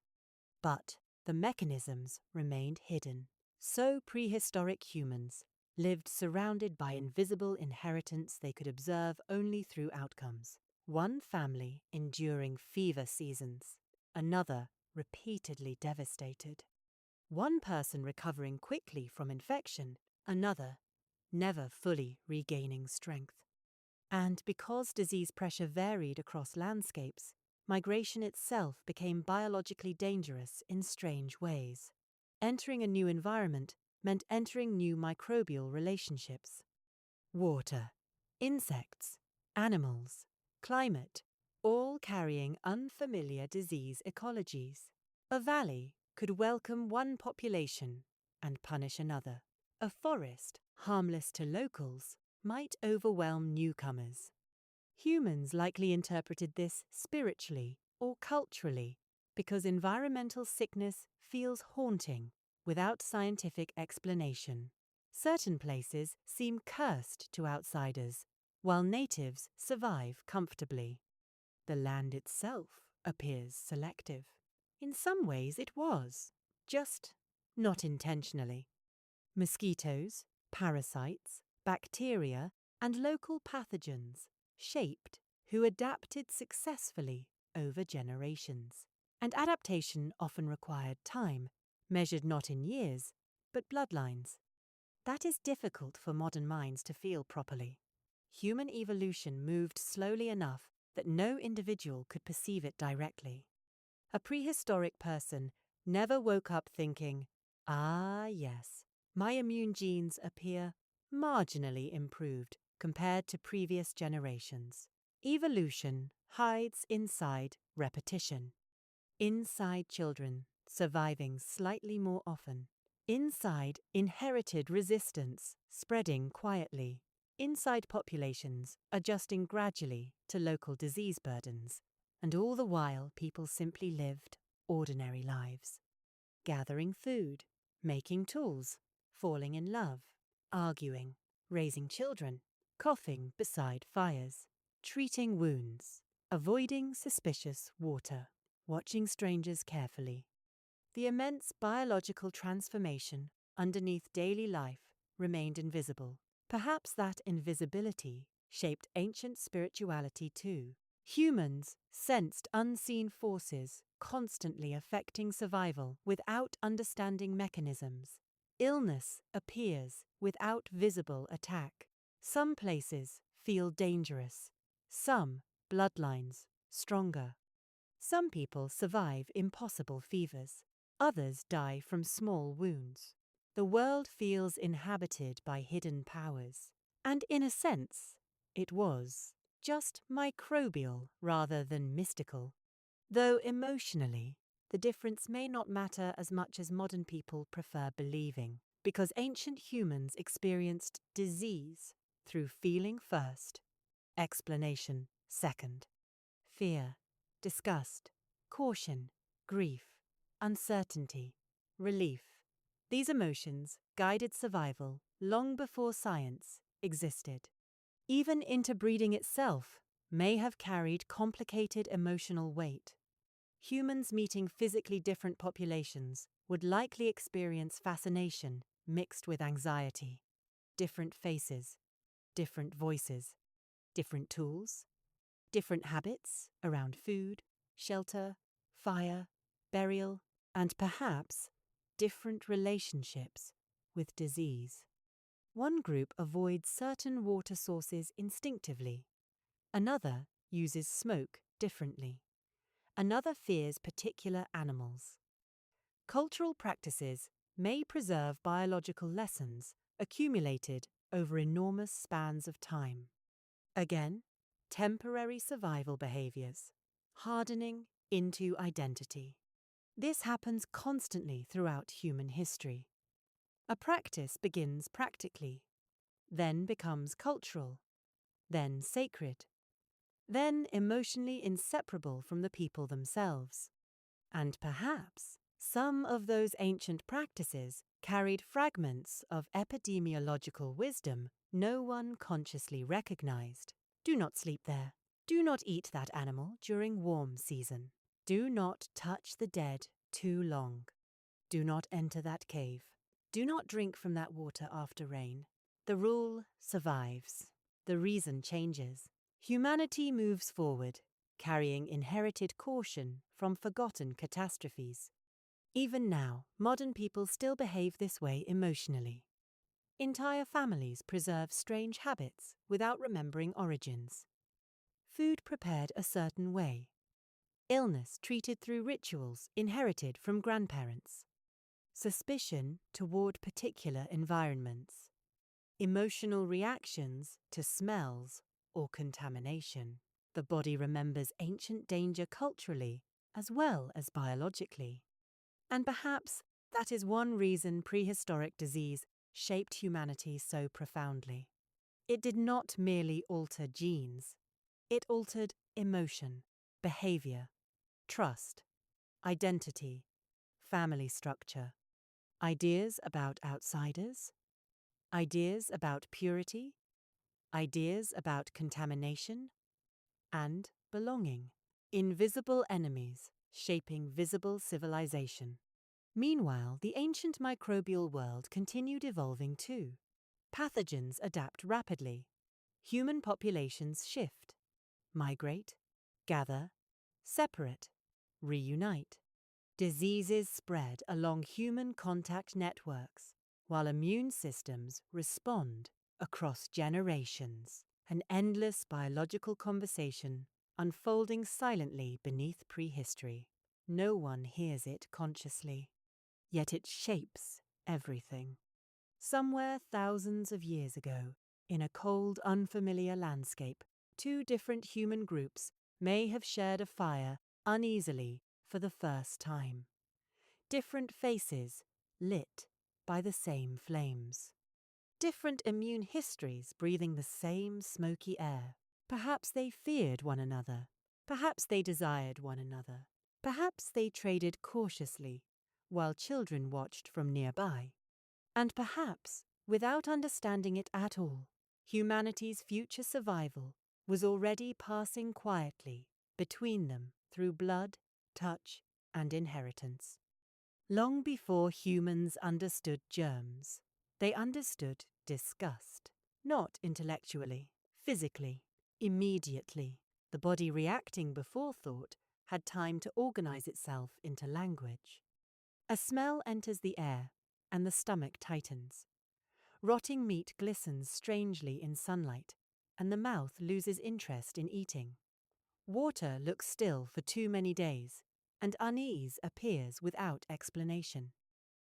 But the mechanisms remained hidden. So prehistoric humans lived surrounded by invisible inheritance they could observe only through outcomes. One family enduring fever seasons, another repeatedly devastated. One person recovering quickly from infection, another never fully regaining strength. And because disease pressure varied across landscapes, migration itself became biologically dangerous in strange ways. Entering a new environment meant entering new microbial relationships. Water, insects, animals, climate, all carrying unfamiliar disease ecologies. A valley could welcome one population and punish another. A forest, harmless to locals, might overwhelm newcomers. Humans likely interpreted this spiritually or culturally because environmental sickness feels haunting without scientific explanation. Certain places seem cursed to outsiders, while natives survive comfortably. The land itself appears selective. In some ways it was, just not intentionally. Mosquitoes, parasites, bacteria, and local pathogens shaped who adapted successfully over generations. And adaptation often required time, measured not in years, but bloodlines. That is difficult for modern minds to feel properly. Human evolution moved slowly enough that no individual could perceive it directly. A prehistoric person never woke up thinking, "Ah, yes, my immune genes appear marginally improved compared to previous generations." Evolution hides inside repetition. Inside children surviving slightly more often. Inside inherited resistance spreading quietly. Inside populations adjusting gradually to local disease burdens. And all the while people simply lived ordinary lives. Gathering food, making tools, falling in love, arguing, raising children, coughing beside fires, treating wounds, avoiding suspicious water, watching strangers carefully. The immense biological transformation underneath daily life remained invisible. Perhaps that invisibility shaped ancient spirituality too. Humans sensed unseen forces constantly affecting survival without understanding mechanisms. Illness appears without visible attack. Some places feel dangerous. Some bloodlines stronger. Some people survive impossible fevers. Others die from small wounds. The world feels inhabited by hidden powers. And in a sense, it was just microbial rather than mystical. Though emotionally, the difference may not matter as much as modern people prefer believing, because ancient humans experienced disease through feeling first, explanation second. Fear, disgust, caution, grief, uncertainty, relief. These emotions guided survival long before science existed. Even interbreeding itself may have carried complicated emotional weight. Humans meeting physically different populations would likely experience fascination mixed with anxiety. Different faces, different voices, different tools, different habits around food, shelter, fire, burial, and perhaps different relationships with disease. One group avoids certain water sources instinctively. Another uses smoke differently. Another fears particular animals. Cultural practices may preserve biological lessons accumulated over enormous spans of time. Again, temporary survival behaviors, hardening into identity. This happens constantly throughout human history. A practice begins practically, then becomes cultural, then sacred, then emotionally inseparable from the people themselves. And perhaps some of those ancient practices carried fragments of epidemiological wisdom no one consciously recognized. Do not sleep there. Do not eat that animal during warm season. Do not touch the dead too long. Do not enter that cave. Do not drink from that water after rain. The rule survives. The reason changes. Humanity moves forward, carrying inherited caution from forgotten catastrophes. Even now, modern people still behave this way emotionally. Entire families preserve strange habits without remembering origins. Food prepared a certain way. Illness treated through rituals inherited from grandparents. Suspicion toward particular environments. Emotional reactions to smells or contamination. The body remembers ancient danger culturally as well as biologically. And perhaps that is one reason prehistoric disease shaped humanity so profoundly. It did not merely alter genes. It altered emotion, behavior, trust, identity, family structure, ideas about outsiders, ideas about purity, ideas about contamination, and belonging. Invisible enemies shaping visible civilization. Meanwhile, the ancient microbial world continued evolving too. Pathogens adapt rapidly. Human populations shift, migrate, gather, separate, reunite. Diseases spread along human contact networks, while immune systems respond across generations. An endless biological conversation unfolding silently beneath prehistory. No one hears it consciously, yet it shapes everything. Somewhere thousands of years ago, in a cold, unfamiliar landscape, two different human groups may have shared a fire uneasily for the first time. Different faces lit by the same flames. Different immune histories breathing the same smoky air. Perhaps they feared one another. Perhaps they desired one another. Perhaps they traded cautiously while children watched from nearby. And perhaps, without understanding it at all, humanity's future survival was already passing quietly between them through blood, touch, and inheritance. Long before humans understood germs, they understood disgust, not intellectually, physically, immediately. The body reacting before thought had time to organize itself into language. A smell enters the air, and the stomach tightens. Rotting meat glistens strangely in sunlight, and the mouth loses interest in eating. Water looks still for too many days, and unease appears without explanation.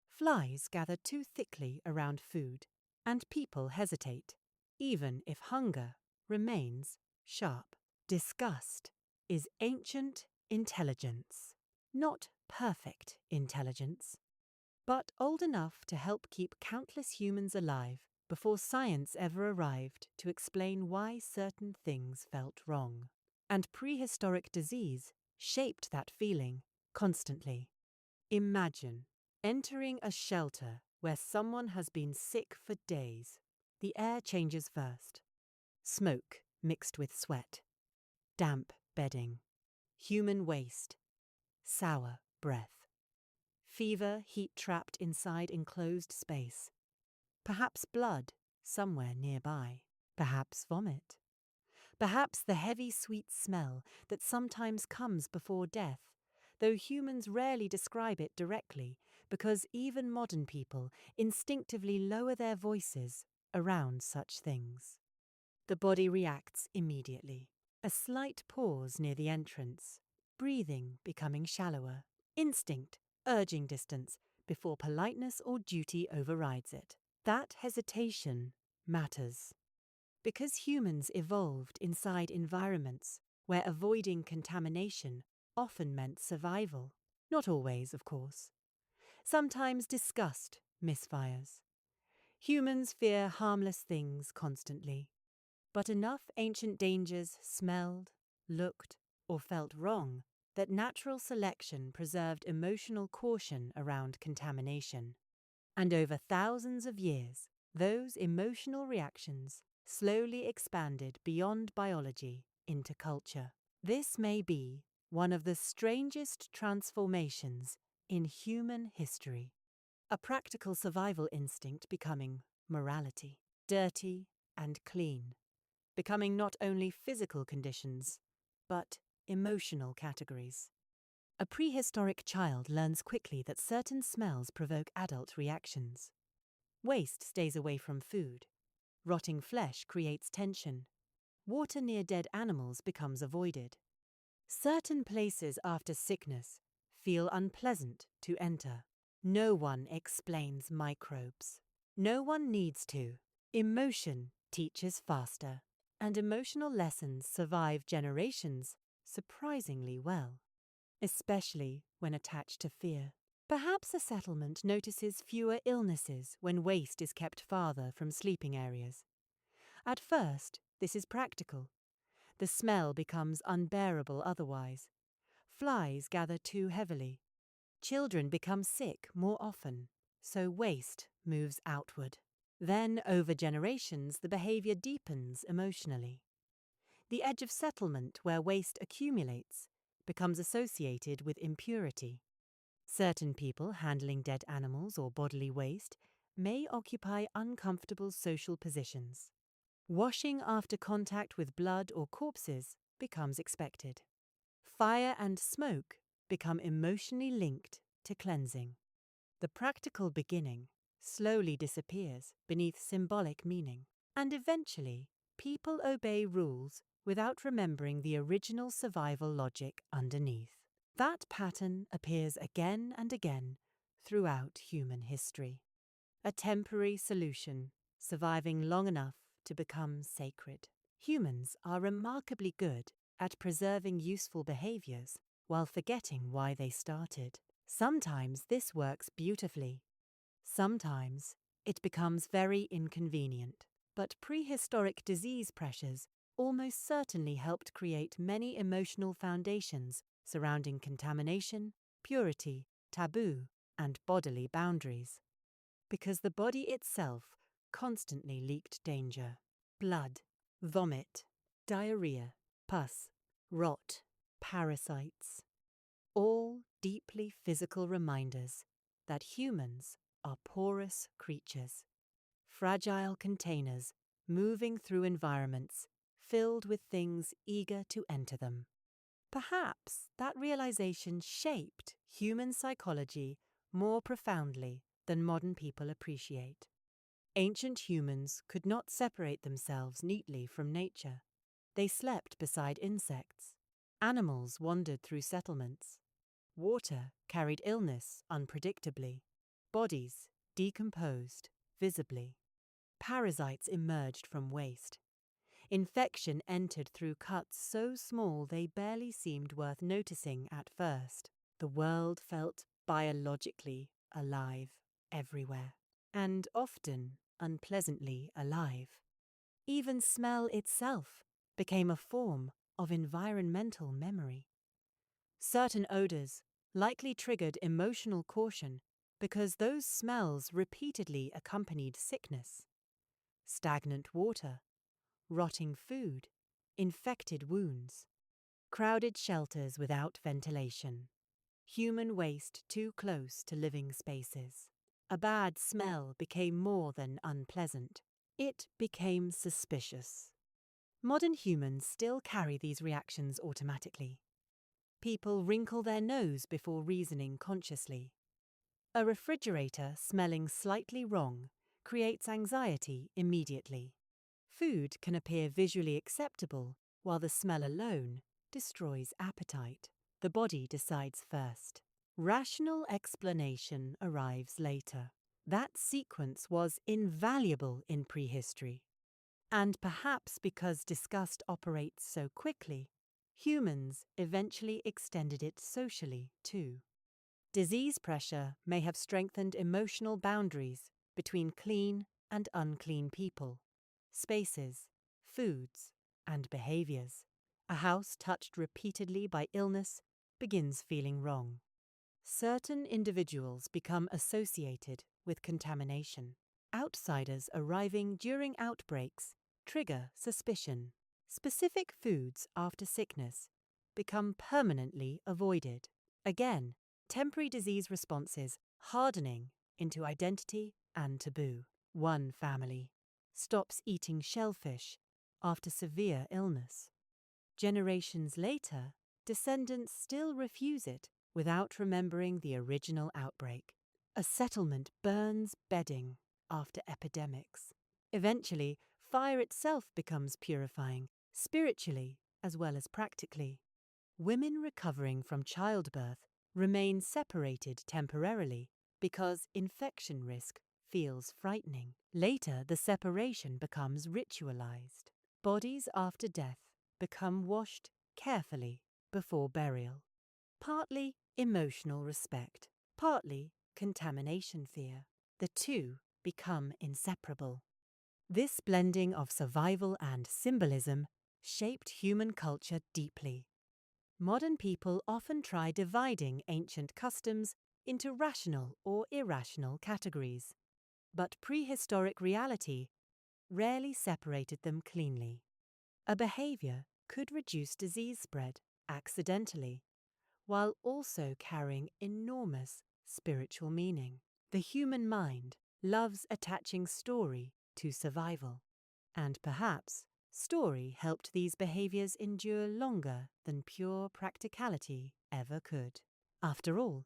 Flies gather too thickly around food, and people hesitate, even if hunger remains sharp. Disgust is ancient intelligence, not perfect intelligence, but old enough to help keep countless humans alive before science ever arrived to explain why certain things felt wrong. And prehistoric disease shaped that feeling constantly. Imagine entering a shelter where someone has been sick for days. The air changes first. Smoke mixed with sweat. Damp bedding. Human waste. Sour breath. Fever heat trapped inside enclosed space. Perhaps blood somewhere nearby. Perhaps vomit. Perhaps the heavy sweet smell that sometimes comes before death, though humans rarely describe it directly because even modern people instinctively lower their voices around such things. The body reacts immediately. A slight pause near the entrance, breathing becoming shallower, instinct urging distance before politeness or duty overrides it. That hesitation matters. Because humans evolved inside environments where avoiding contamination often meant survival. Not always, of course. Sometimes disgust misfires. Humans fear harmless things constantly. But enough ancient dangers smelled, looked, or felt wrong that natural selection preserved emotional caution around contamination. And over thousands of years, those emotional reactions slowly expanded beyond biology into culture. This may be one of the strangest transformations in human history. A practical survival instinct becoming morality, dirty and clean, becoming not only physical conditions, but emotional categories. A prehistoric child learns quickly that certain smells provoke adult reactions. Waste stays away from food. Rotting flesh creates tension. Water near dead animals becomes avoided. Certain places after sickness feel unpleasant to enter. No one explains microbes. No one needs to. Emotion teaches faster, and emotional lessons survive generations surprisingly well, especially when attached to fear. Perhaps a settlement notices fewer illnesses when waste is kept farther from sleeping areas. At first, this is practical. The smell becomes unbearable otherwise. Flies gather too heavily. Children become sick more often, so waste moves outward. Then, over generations, the behavior deepens emotionally. The edge of settlement where waste accumulates becomes associated with impurity. Certain people handling dead animals or bodily waste may occupy uncomfortable social positions. Washing after contact with blood or corpses becomes expected. Fire and smoke become emotionally linked to cleansing. The practical beginning slowly disappears beneath symbolic meaning, and eventually people obey rules without remembering the original survival logic underneath. That pattern appears again and again throughout human history. A temporary solution, surviving long enough to become sacred. Humans are remarkably good at preserving useful behaviors while forgetting why they started. Sometimes this works beautifully. Sometimes it becomes very inconvenient. But prehistoric disease pressures almost certainly helped create many emotional foundations surrounding contamination, purity, taboo, and bodily boundaries. Because the body itself constantly leaked danger. Blood, vomit, diarrhea, pus, rot, parasites. All deeply physical reminders that humans are porous creatures, fragile containers moving through environments filled with things eager to enter them. Perhaps that realization shaped human psychology more profoundly than modern people appreciate. Ancient humans could not separate themselves neatly from nature. They slept beside insects. Animals wandered through settlements. Water carried illness unpredictably. Bodies decomposed visibly. Parasites emerged from waste. Infection entered through cuts so small they barely seemed worth noticing at first. The world felt biologically alive everywhere, and often unpleasantly alive. Even smell itself became a form of environmental memory. Certain odors likely triggered emotional caution because those smells repeatedly accompanied sickness. Stagnant water, rotting food, infected wounds, crowded shelters without ventilation, human waste too close to living spaces. A bad smell became more than unpleasant. It became suspicious. Modern humans still carry these reactions automatically. People wrinkle their nose before reasoning consciously. A refrigerator smelling slightly wrong creates anxiety immediately. Food can appear visually acceptable, while the smell alone destroys appetite. The body decides first. Rational explanation arrives later. That sequence was invaluable in prehistory. And perhaps because disgust operates so quickly, humans eventually extended it socially too. Disease pressure may have strengthened emotional boundaries between clean and unclean people, spaces, foods, and behaviors. A house touched repeatedly by illness begins feeling wrong. Certain individuals become associated with contamination. Outsiders arriving during outbreaks trigger suspicion. Specific foods after sickness become permanently avoided. Again, temporary disease responses hardening into identity and taboo. One family stops eating shellfish after severe illness. Generations later, descendants still refuse it without remembering the original outbreak. A settlement burns bedding after epidemics. Eventually, fire itself becomes purifying, spiritually as well as practically. Women recovering from childbirth remain separated temporarily because infection risk feels frightening. Later, the separation becomes ritualized. Bodies after death become washed carefully before burial. Partly emotional respect, partly contamination fear. The two become inseparable. This blending of survival and symbolism shaped human culture deeply. Modern people often try dividing ancient customs into rational or irrational categories, but prehistoric reality rarely separated them cleanly. A behavior could reduce disease spread accidentally, while also carrying enormous spiritual meaning. The human mind loves attaching story to survival, and perhaps story helped these behaviors endure longer than pure practicality ever could. After all,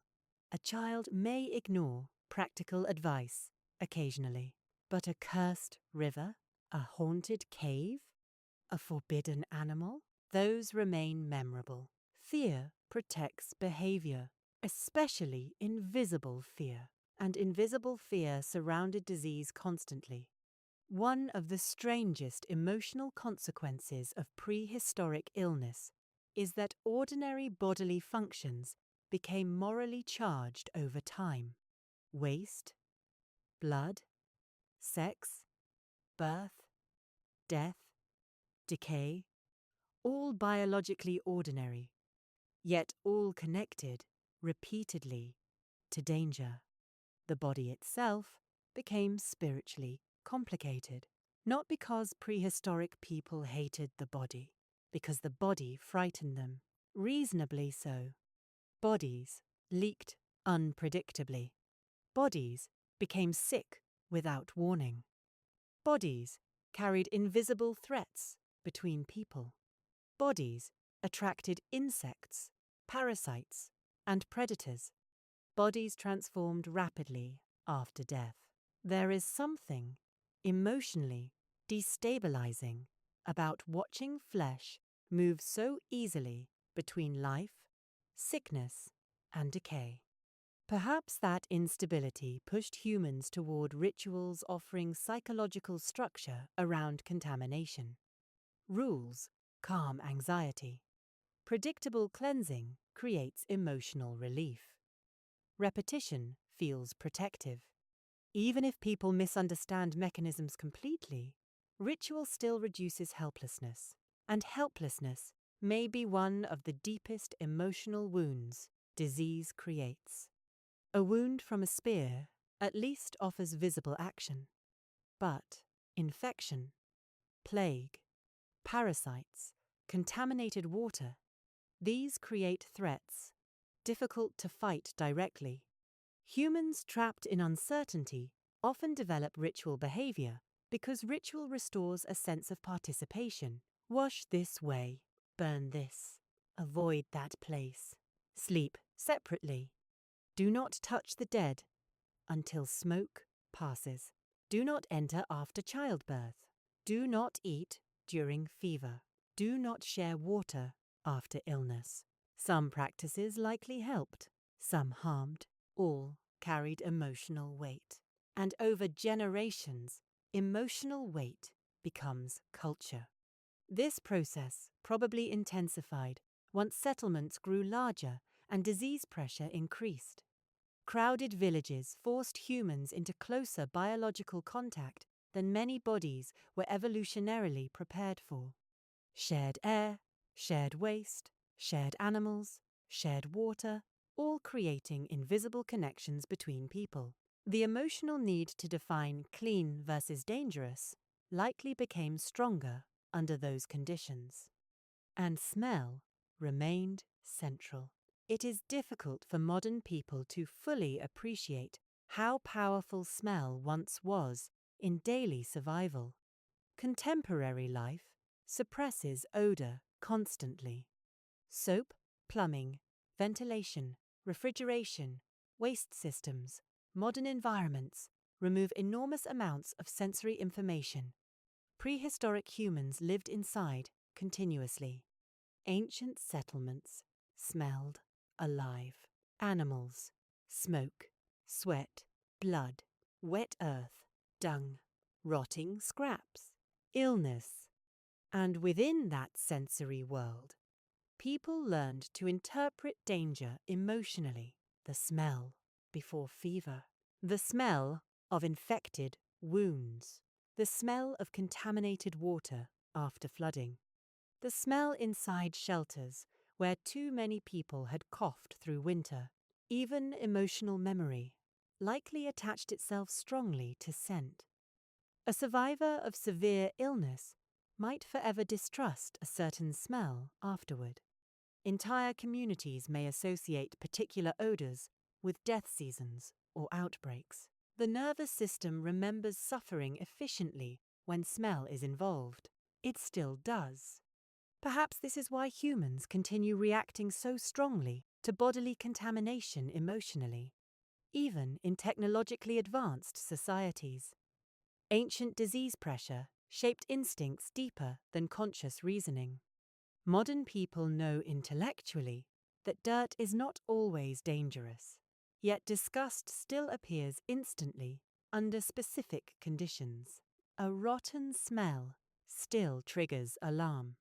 a child may ignore practical advice occasionally, but a cursed river, a haunted cave, a forbidden animal, those remain memorable. Fear protects behavior, especially invisible fear, and invisible fear surrounded disease constantly. One of the strangest emotional consequences of prehistoric illness is that ordinary bodily functions became morally charged over time. Waste, blood, sex, birth, death, decay, all biologically ordinary, yet all connected repeatedly to danger. The body itself became spiritually complicated, not because prehistoric people hated the body, because the body frightened them, reasonably so. Bodies leaked unpredictably. Bodies became sick without warning. Bodies carried invisible threats between people. Bodies attracted insects, parasites, and predators. Bodies transformed rapidly after death. There is something emotionally destabilizing about watching flesh move so easily between life, sickness, and decay. Perhaps that instability pushed humans toward rituals offering psychological structure around contamination. Rules calm anxiety. Predictable cleansing creates emotional relief. Repetition feels protective. Even if people misunderstand mechanisms completely, ritual still reduces helplessness, and helplessness may be one of the deepest emotional wounds disease creates. A wound from a spear at least offers visible action, but infection, plague, parasites, contaminated water, these create threats, difficult to fight directly. Humans trapped in uncertainty often develop ritual behavior because ritual restores a sense of participation. Wash this way, burn this, avoid that place, sleep separately. Do not touch the dead until smoke passes. Do not enter after childbirth. Do not eat during fever. Do not share water after illness. Some practices likely helped, some harmed, all carried emotional weight. And over generations, emotional weight becomes culture. This process probably intensified once settlements grew larger and disease pressure increased. Crowded villages forced humans into closer biological contact than many bodies were evolutionarily prepared for. Shared air, shared waste, shared animals, shared water, all creating invisible connections between people. The emotional need to define clean versus dangerous likely became stronger under those conditions. And smell remained central. It is difficult for modern people to fully appreciate how powerful smell once was in daily survival. Contemporary life suppresses odor constantly. Soap, plumbing, ventilation, refrigeration, waste systems, modern environments remove enormous amounts of sensory information. Prehistoric humans lived inside continuously. Ancient settlements smelled alive. Animals, smoke, sweat, blood, wet earth, dung, rotting scraps, illness. And within that sensory world, people learned to interpret danger emotionally. The smell before fever, the smell of infected wounds, the smell of contaminated water after flooding, the smell inside shelters where too many people had coughed through winter. Even emotional memory likely attached itself strongly to scent. A survivor of severe illness might forever distrust a certain smell afterward. Entire communities may associate particular odors with death seasons or outbreaks. The nervous system remembers suffering efficiently when smell is involved. It still does. Perhaps this is why humans continue reacting so strongly to bodily contamination emotionally, even in technologically advanced societies. Ancient disease pressure shaped instincts deeper than conscious reasoning. Modern people know intellectually that dirt is not always dangerous, yet disgust still appears instantly under specific conditions. A rotten smell still triggers alarm.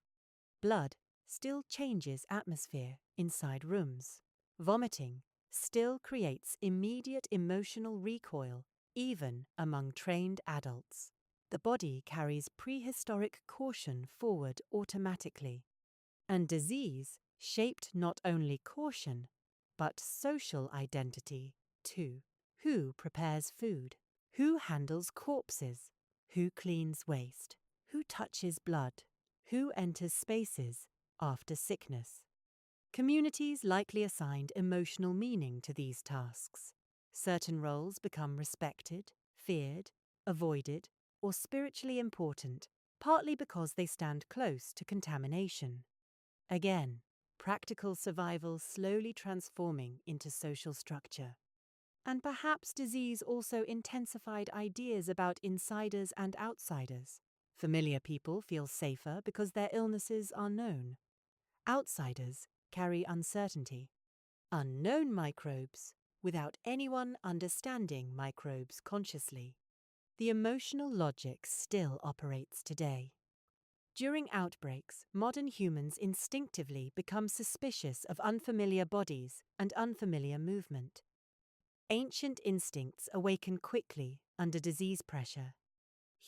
Blood still changes atmosphere inside rooms. Vomiting still creates immediate emotional recoil, even among trained adults. The body carries prehistoric caution forward automatically. And disease shaped not only caution, but social identity too. Who prepares food? Who handles corpses? Who cleans waste? Who touches blood? Who enters spaces after sickness? Communities likely assigned emotional meaning to these tasks. Certain roles become respected, feared, avoided, or spiritually important, partly because they stand close to contamination. Again, practical survival slowly transforming into social structure. And perhaps disease also intensified ideas about insiders and outsiders. Familiar people feel safer because their illnesses are known. Outsiders carry uncertainty. Unknown microbes without anyone understanding microbes consciously. The emotional logic still operates today. During outbreaks, modern humans instinctively become suspicious of unfamiliar bodies and unfamiliar movement. Ancient instincts awaken quickly under disease pressure.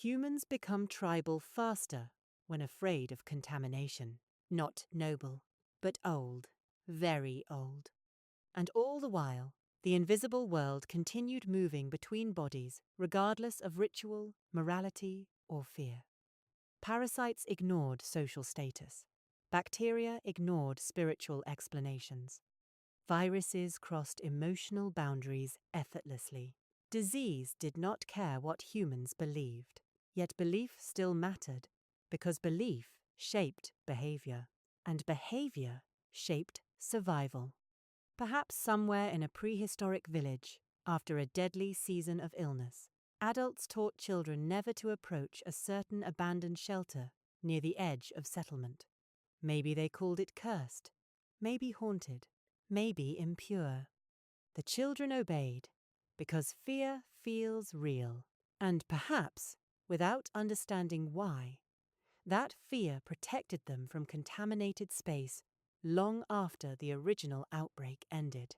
Humans become tribal faster when afraid of contamination. Not noble, but old, very old. And all the while, the invisible world continued moving between bodies regardless of ritual, morality, or fear. Parasites ignored social status. Bacteria ignored spiritual explanations. Viruses crossed emotional boundaries effortlessly. Disease did not care what humans believed, yet belief still mattered, because belief shaped behavior, and behavior shaped survival. Perhaps somewhere in a prehistoric village, after a deadly season of illness, adults taught children never to approach a certain abandoned shelter near the edge of settlement. Maybe they called it cursed, maybe haunted, maybe impure. The children obeyed because fear feels real, and perhaps without understanding why. That fear protected them from contaminated space long after the original outbreak ended.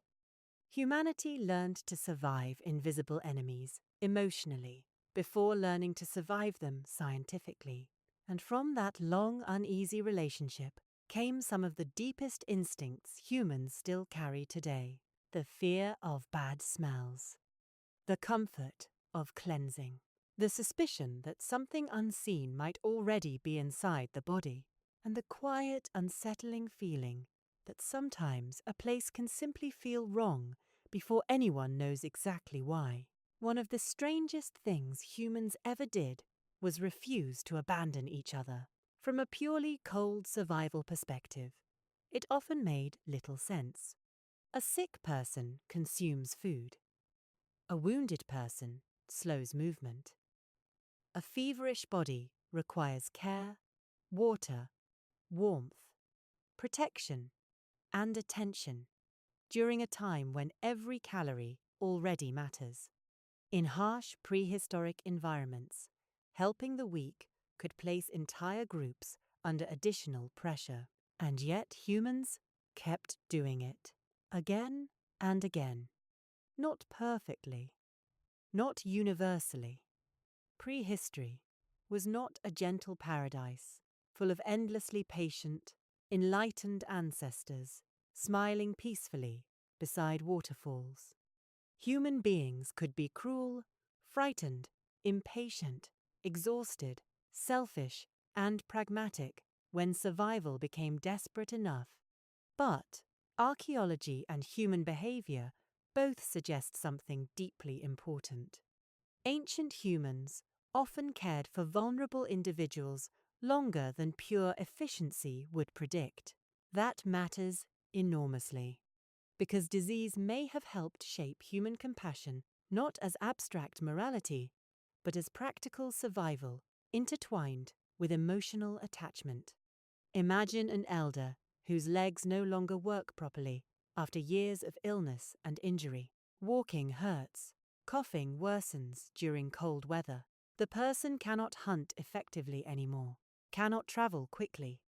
Humanity learned to survive invisible enemies emotionally before learning to survive them scientifically. And from that long, uneasy relationship came some of the deepest instincts humans still carry today: the fear of bad smells, the comfort of cleansing, the suspicion that something unseen might already be inside the body, and the quiet, unsettling feeling that sometimes a place can simply feel wrong before anyone knows exactly why. One of the strangest things humans ever did was refuse to abandon each other. From a purely cold survival perspective, it often made little sense. A sick person consumes food. A wounded person slows movement. A feverish body requires care, water, warmth, protection, and attention during a time when every calorie already matters. In harsh prehistoric environments, helping the weak could place entire groups under additional pressure. And yet humans kept doing it, again and again. Not perfectly, not universally. Prehistory was not a gentle paradise, full of endlessly patient, enlightened ancestors, smiling peacefully beside waterfalls. Human beings could be cruel, frightened, impatient, exhausted, selfish, and pragmatic when survival became desperate enough. But archaeology and human behavior both suggest something deeply important. Ancient humans often cared for vulnerable individuals longer than pure efficiency would predict. That matters enormously, because disease may have helped shape human compassion not as abstract morality, but as practical survival intertwined with emotional attachment. Imagine an elder whose legs no longer work properly after years of illness and injury. Walking hurts. Coughing worsens during cold weather. The person cannot hunt effectively anymore, cannot travel quickly,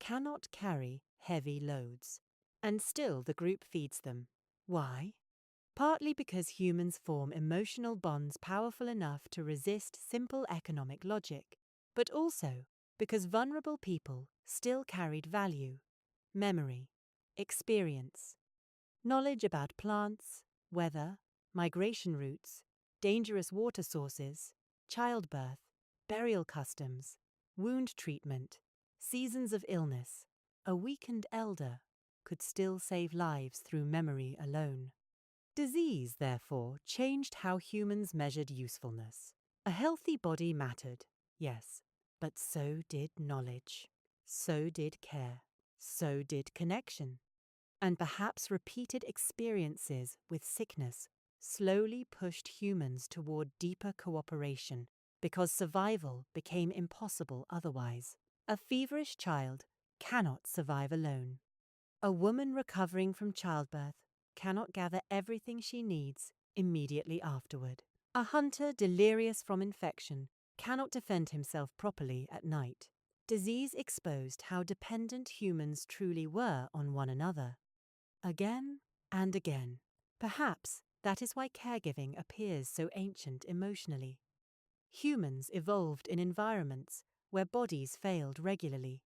cannot carry heavy loads. And still the group feeds them. Why? Partly because humans form emotional bonds powerful enough to resist simple economic logic, but also because vulnerable people still carried value, memory, experience, knowledge about plants, weather, migration routes, dangerous water sources, childbirth, burial customs, wound treatment, seasons of illness. A weakened elder could still save lives through memory alone. Disease, therefore, changed how humans measured usefulness. A healthy body mattered, yes, but so did knowledge, so did care, so did connection. And perhaps repeated experiences with sickness slowly pushed humans toward deeper cooperation because survival became impossible otherwise. A feverish child cannot survive alone. A woman recovering from childbirth cannot gather everything she needs immediately afterward. A hunter delirious from infection cannot defend himself properly at night. Disease exposed how dependent humans truly were on one another. Again and again. Perhaps that is why caregiving appears so ancient emotionally. Humans evolved in environments where bodies failed regularly.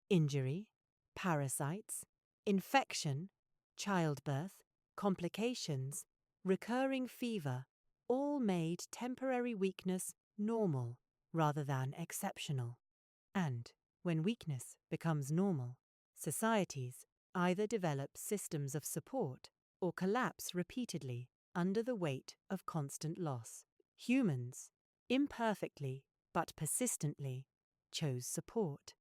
Injury, parasites, infection, childbirth, complications, recurring fever, all made temporary weakness normal rather than exceptional. And when weakness becomes normal, societies either develop systems of support or collapse repeatedly under the weight of constant loss. Humans, imperfectly but persistently, chose support.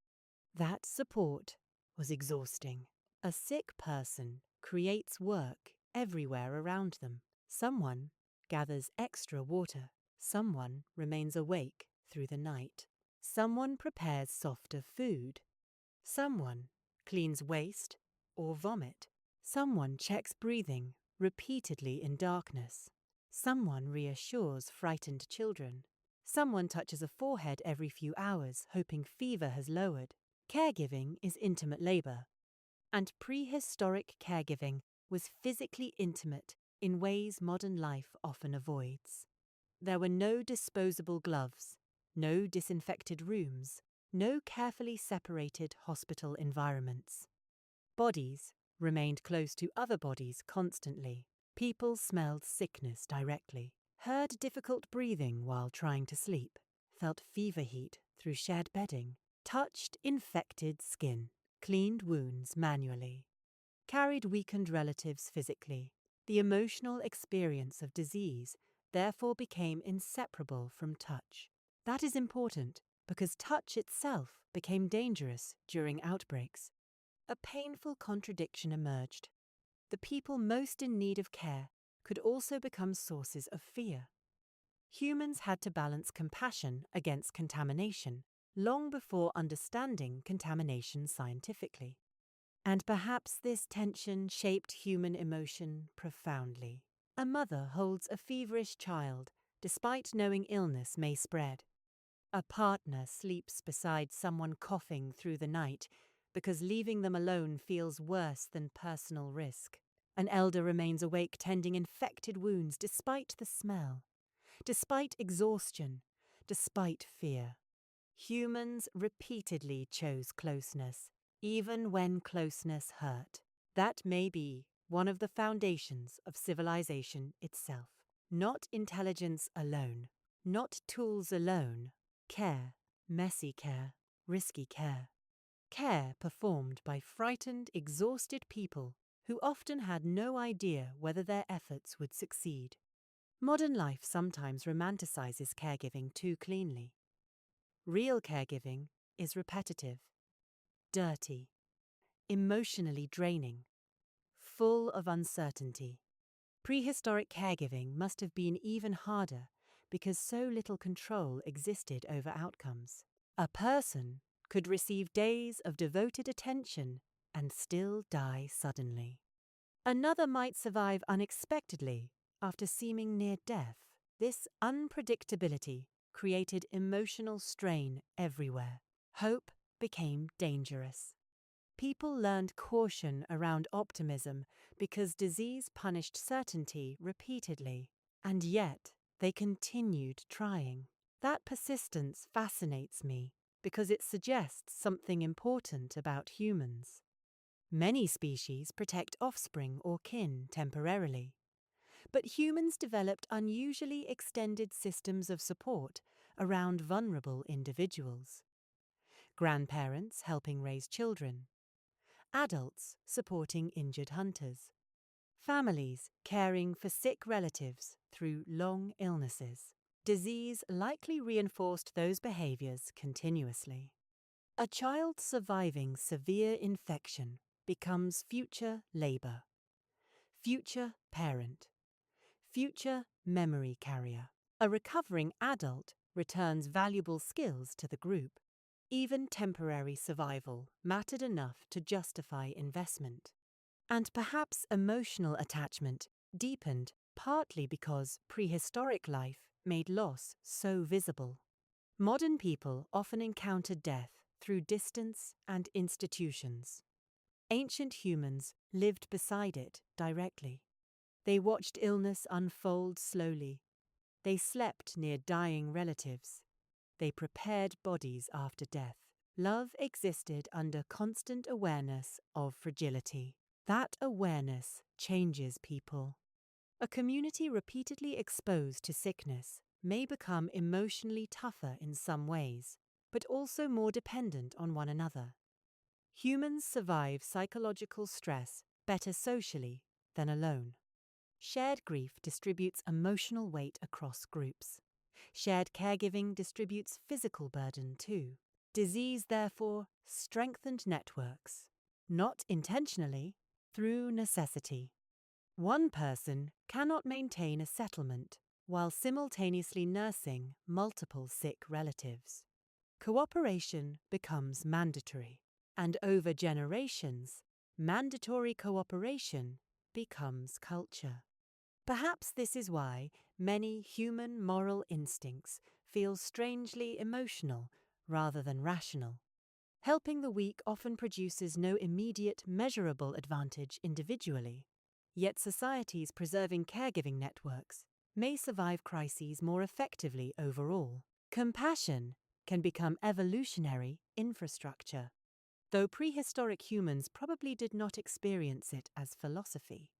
That support was exhausting. A sick person creates work everywhere around them. Someone gathers extra water. Someone remains awake through the night. Someone prepares softer food. Someone cleans waste or vomit. Someone checks breathing repeatedly in darkness. Someone reassures frightened children. Someone touches a forehead every few hours, hoping fever has lowered. Caregiving is intimate labor, and prehistoric caregiving was physically intimate in ways modern life often avoids. There were no disposable gloves, no disinfected rooms, no carefully separated hospital environments. Bodies remained close to other bodies constantly. People smelled sickness directly, heard difficult breathing while trying to sleep, felt fever heat through shared bedding, touched infected skin, cleaned wounds manually, carried weakened relatives physically. The emotional experience of disease therefore became inseparable from touch. That is important because touch itself became dangerous during outbreaks. A painful contradiction emerged. The people most in need of care could also become sources of fear. Humans had to balance compassion against contamination long before understanding contamination scientifically. And perhaps this tension shaped human emotion profoundly. A mother holds a feverish child despite knowing illness may spread. A partner sleeps beside someone coughing through the night because leaving them alone feels worse than personal risk. An elder remains awake tending infected wounds despite the smell, despite exhaustion, despite fear. Humans repeatedly chose closeness, even when closeness hurt. That may be one of the foundations of civilization itself. Not intelligence alone, not tools alone. Care, messy care, risky care. Care performed by frightened, exhausted people who often had no idea whether their efforts would succeed. Modern life sometimes romanticizes caregiving too cleanly. Real caregiving is repetitive, dirty, emotionally draining, full of uncertainty. Prehistoric caregiving must have been even harder because so little control existed over outcomes. A person could receive days of devoted attention and still die suddenly. Another might survive unexpectedly after seeming near death. This unpredictability created emotional strain everywhere. Hope became dangerous. People learned caution around optimism because disease punished certainty repeatedly, and yet they continued trying. That persistence fascinates me because it suggests something important about humans. Many species protect offspring or kin temporarily, but humans developed unusually extended systems of support around vulnerable individuals. Grandparents helping raise children, adults supporting injured hunters, families caring for sick relatives through long illnesses. Disease likely reinforced those behaviors continuously. A child surviving severe infection becomes future labor, future parent, future memory carrier. A recovering adult returns valuable skills to the group. Even temporary survival mattered enough to justify investment. And perhaps emotional attachment deepened partly because prehistoric life made loss so visible. Modern people often encounter death through distance and institutions. Ancient humans lived beside it directly. They watched illness unfold slowly. They slept near dying relatives. They prepared bodies after death. Love existed under constant awareness of fragility. That awareness changes people. A community repeatedly exposed to sickness may become emotionally tougher in some ways, but also more dependent on one another. Humans survive psychological stress better socially than alone. Shared grief distributes emotional weight across groups. Shared caregiving distributes physical burden too. Disease, therefore, strengthened networks, not intentionally, through necessity. One person cannot maintain a settlement while simultaneously nursing multiple sick relatives. Cooperation becomes mandatory, and over generations, mandatory cooperation becomes culture. Perhaps this is why many human moral instincts feels strangely emotional rather than rational. Helping the weak often produces no immediate, measurable advantage individually, yet societies preserving caregiving networks may survive crises more effectively overall. Compassion can become evolutionary infrastructure. Though prehistoric humans probably did not experience it as philosophy,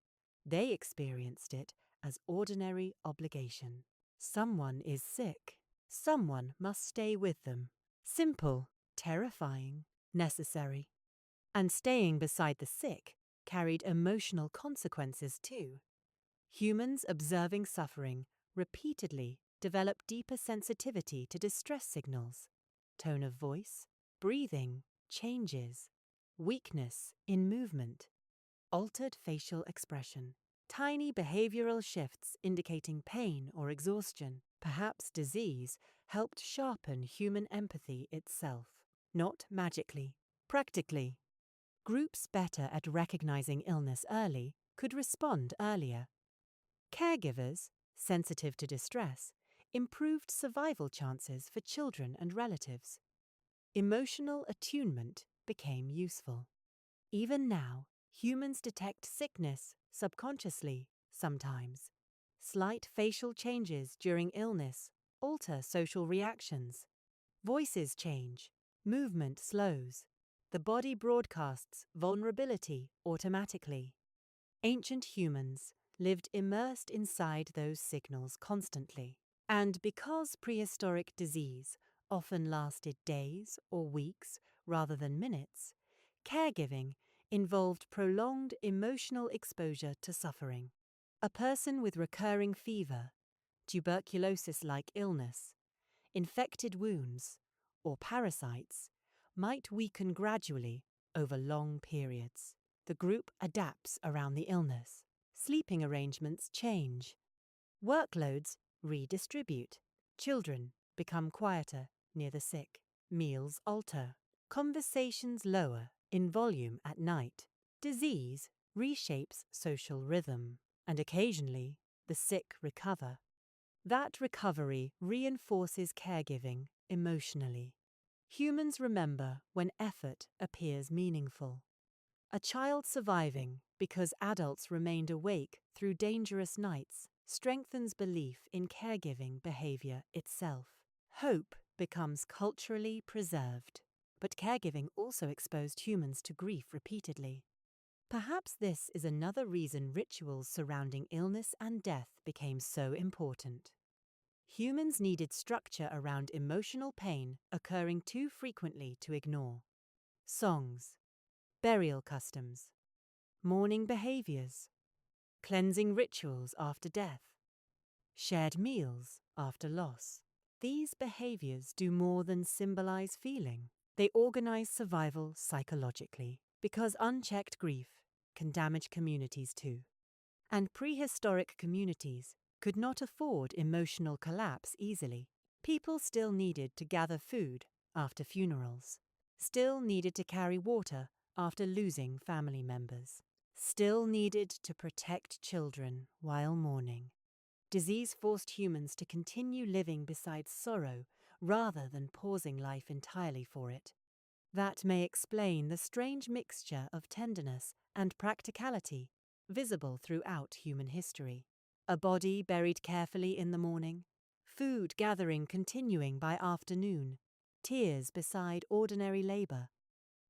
they experienced it as ordinary obligation. Someone is sick. Someone must stay with them. Simple, terrifying, necessary. And staying beside the sick carried emotional consequences too. Humans observing suffering repeatedly develop deeper sensitivity to distress signals. Tone of voice, breathing, changes, weakness in movement, altered facial expression, tiny behavioral shifts indicating pain or exhaustion, perhaps disease, helped sharpen human empathy itself. Not magically, practically. Groups better at recognizing illness early could respond earlier. Caregivers, sensitive to distress, improved survival chances for children and relatives. Emotional attunement became useful. Even now, humans detect sickness subconsciously sometimes. Slight facial changes during illness alter social reactions. Voices change, movement slows. The body broadcasts vulnerability automatically. Ancient humans lived immersed inside those signals constantly. And because prehistoric disease often lasted days or weeks rather than minutes, caregiving involved prolonged emotional exposure to suffering. A person with recurring fever, tuberculosis-like illness, infected wounds, or parasites might weaken gradually over long periods. The group adapts around the illness. Sleeping arrangements change. Workloads redistribute. Children become quieter near the sick. Meals alter. Conversations lower in volume at night. Disease reshapes social rhythm, and occasionally the sick recover. That recovery reinforces caregiving emotionally. Humans remember when effort appears meaningful. A child surviving because adults remained awake through dangerous nights strengthens belief in caregiving behavior itself. Hope becomes culturally preserved, but caregiving also exposed humans to grief repeatedly. Perhaps this is another reason rituals surrounding illness and death became so important. Humans needed structure around emotional pain occurring too frequently to ignore. Songs, burial customs, mourning behaviors, cleansing rituals after death, shared meals after loss. These behaviors do more than symbolize feeling. They organize survival psychologically, because unchecked grief can damage communities too. And prehistoric communities could not afford emotional collapse easily. People still needed to gather food after funerals, still needed to carry water after losing family members, still needed to protect children while mourning. Disease forced humans to continue living beside sorrow rather than pausing life entirely for it. That may explain the strange mixture of tenderness and practicality visible throughout human history. A body buried carefully in the morning, food gathering continuing by afternoon, tears beside ordinary labor,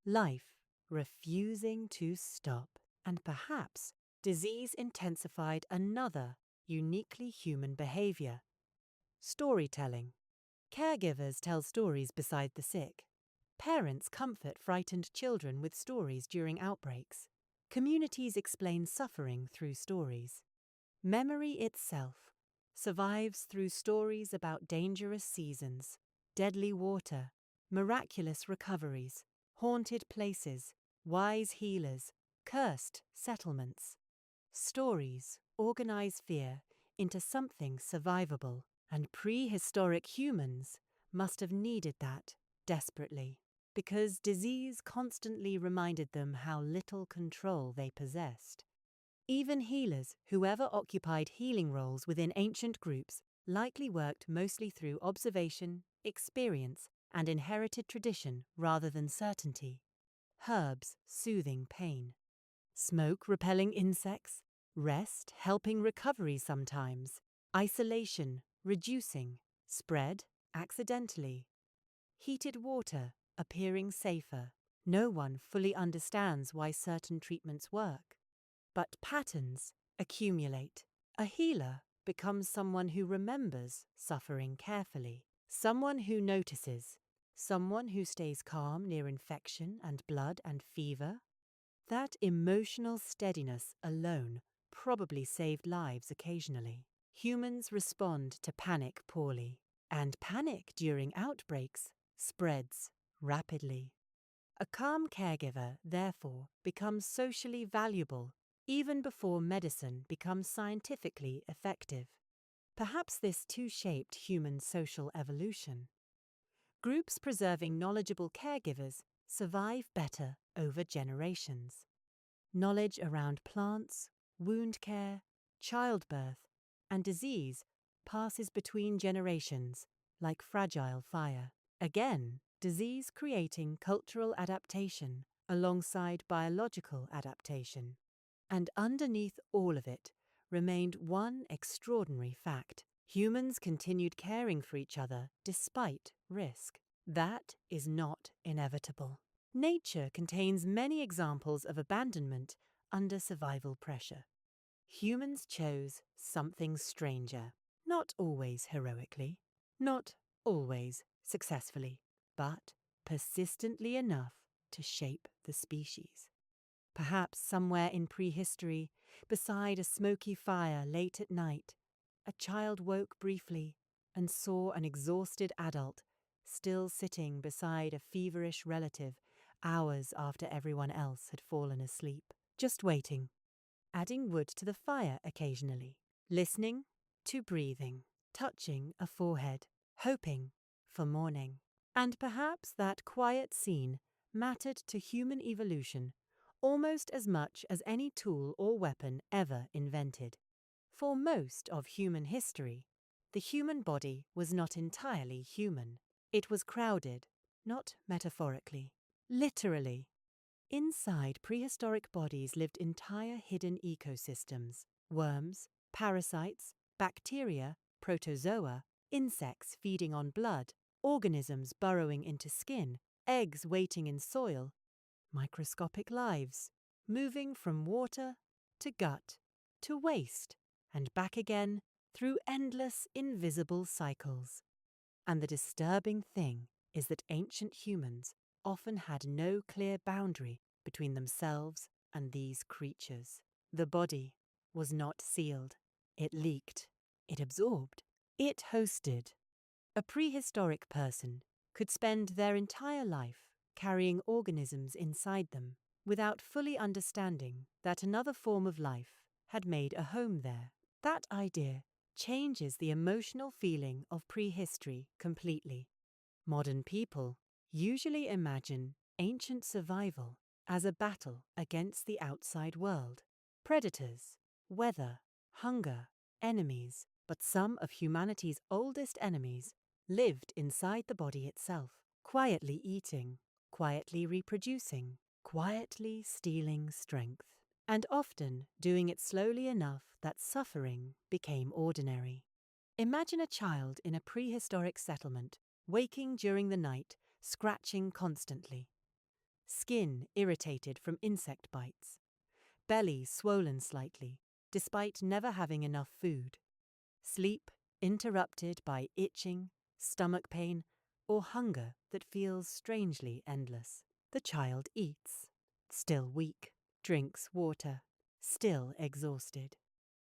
life refusing to stop, and perhaps disease intensified another uniquely human behavior: storytelling. Caregivers tell stories beside the sick. Parents comfort frightened children with stories during outbreaks. Communities explain suffering through stories. Memory itself survives through stories about dangerous seasons, deadly water, miraculous recoveries, haunted places, wise healers, cursed settlements. Stories organize fear into something survivable, and prehistoric humans must have needed that desperately, because disease constantly reminded them how little control they possessed. Even healers, whoever occupied healing roles within ancient groups, likely worked mostly through observation, experience, and inherited tradition rather than certainty. Herbs soothing pain. Smoke repelling insects. Rest helping recovery sometimes. Isolation reducing. Spread accidentally. Heated water appearing safer. No one fully understands why certain treatments work. But patterns accumulate. A healer becomes someone who remembers suffering carefully, someone who notices, someone who stays calm near infection and blood and fever. That emotional steadiness alone probably saved lives occasionally. Humans respond to panic poorly, and panic during outbreaks spreads rapidly. A calm caregiver, therefore, becomes socially valuable even before medicine becomes scientifically effective. Perhaps this too shaped human social evolution. Groups preserving knowledgeable caregivers survive better over generations. Knowledge around plants, wound care, childbirth, and disease passes between generations like fragile fire. Again, disease creating cultural adaptation alongside biological adaptation. And underneath all of it remained one extraordinary fact. Humans continued caring for each other despite risk. That is not inevitable. Nature contains many examples of abandonment under survival pressure. Humans chose something stranger, not always heroically, not always successfully, but persistently enough to shape the species. Perhaps somewhere in prehistory, beside a smoky fire late at night, a child woke briefly and saw an exhausted adult still sitting beside a feverish relative hours after everyone else had fallen asleep, just waiting, adding wood to the fire occasionally, listening to breathing, touching a forehead, hoping for morning. And perhaps that quiet scene mattered to human evolution almost as much as any tool or weapon ever invented. For most of human history, the human body was not entirely human. It was crowded, not metaphorically, literally. Inside prehistoric bodies lived entire hidden ecosystems: worms, parasites, bacteria, protozoa, insects feeding on blood, organisms burrowing into skin, eggs waiting in soil, microscopic lives, moving from water to gut to waste and back again through endless invisible cycles. And the disturbing thing is that ancient humans often had no clear boundary between themselves and these creatures. The body was not sealed. It leaked. It absorbed. It hosted. A prehistoric person could spend their entire life carrying organisms inside them without fully understanding that another form of life had made a home there. That idea changes the emotional feeling of prehistory completely. Modern people usually imagine ancient survival as a battle against the outside world. Predators, weather, hunger, enemies. But some of humanity's oldest enemies lived inside the body itself, quietly eating, quietly reproducing, quietly stealing strength, and often doing it slowly enough that suffering became ordinary. Imagine a child in a prehistoric settlement, waking during the night, scratching constantly. Skin irritated from insect bites. Belly swollen slightly, despite never having enough food. Sleep interrupted by itching, stomach pain, or hunger that feels strangely endless. The child eats, still weak, drinks water, still exhausted.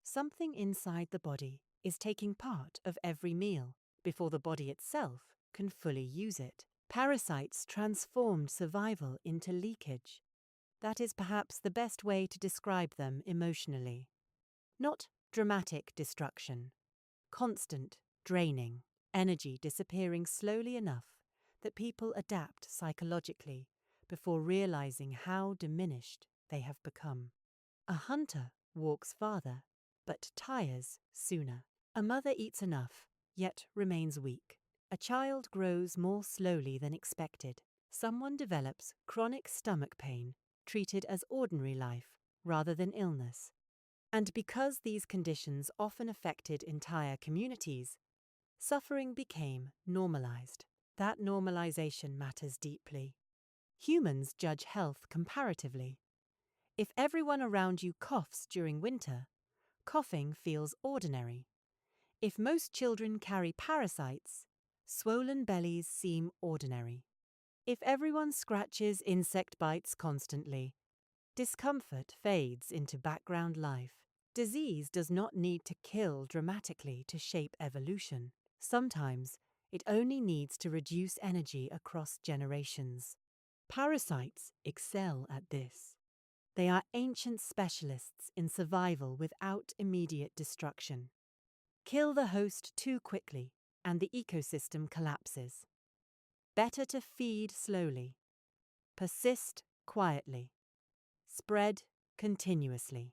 Something inside the body is taking part of every meal before the body itself can fully use it. Parasites transformed survival into leakage. That is perhaps the best way to describe them emotionally. Not dramatic destruction. Constant draining, energy disappearing slowly enough that people adapt psychologically before realizing how diminished they have become. A hunter walks farther, but tires sooner. A mother eats enough, yet remains weak. A child grows more slowly than expected. Someone develops chronic stomach pain, treated as ordinary life rather than illness. And because these conditions often affected entire communities, suffering became normalized. That normalization matters deeply. Humans judge health comparatively. If everyone around you coughs during winter, coughing feels ordinary. If most children carry parasites, swollen bellies seem ordinary. If everyone scratches insect bites constantly, discomfort fades into background life. Disease does not need to kill dramatically to shape evolution. Sometimes it only needs to reduce energy across generations. Parasites excel at this. They are ancient specialists in survival without immediate destruction. Kill the host too quickly, and the ecosystem collapses. Better to feed slowly, persist quietly, spread continuously.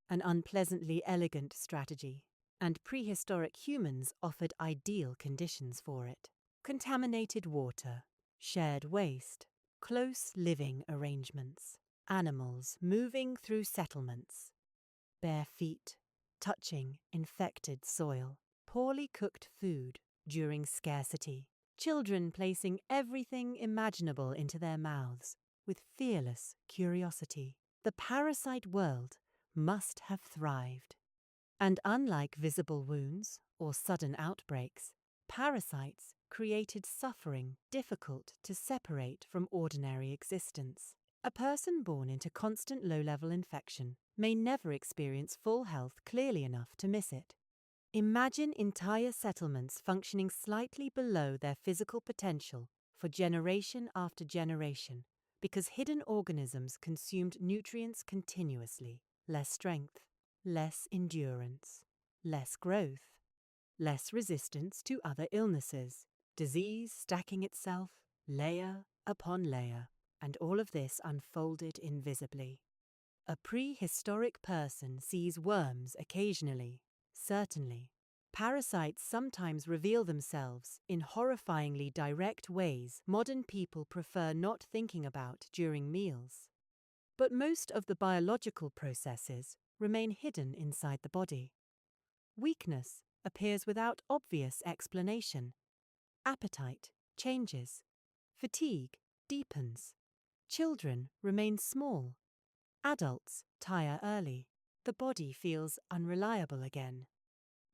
An unpleasantly elegant strategy, and prehistoric humans offered ideal conditions for it. Contaminated water, shared waste, close living arrangements, animals moving through settlements, bare feet touching infected soil, poorly cooked food during scarcity, children placing everything imaginable into their mouths with fearless curiosity. The parasite world must have thrived. And unlike visible wounds or sudden outbreaks, parasites created suffering difficult to separate from ordinary existence. A person born into constant low-level infection may never experience full health clearly enough to miss it. Imagine entire settlements functioning slightly below their physical potential for generation after generation because hidden organisms consumed nutrients continuously. Less strength, less endurance, less growth, less resistance to other illnesses, disease stacking itself layer upon layer, and all of this unfolded invisibly. A prehistoric person sees worms occasionally, certainly. Parasites sometimes reveal themselves in horrifyingly direct ways modern people prefer not thinking about during meals. But most of the biological processes remain hidden inside the body. Weakness appears without obvious explanation. Appetite changes. Fatigue deepens. Children remain small. Adults tire early. The body feels unreliable again.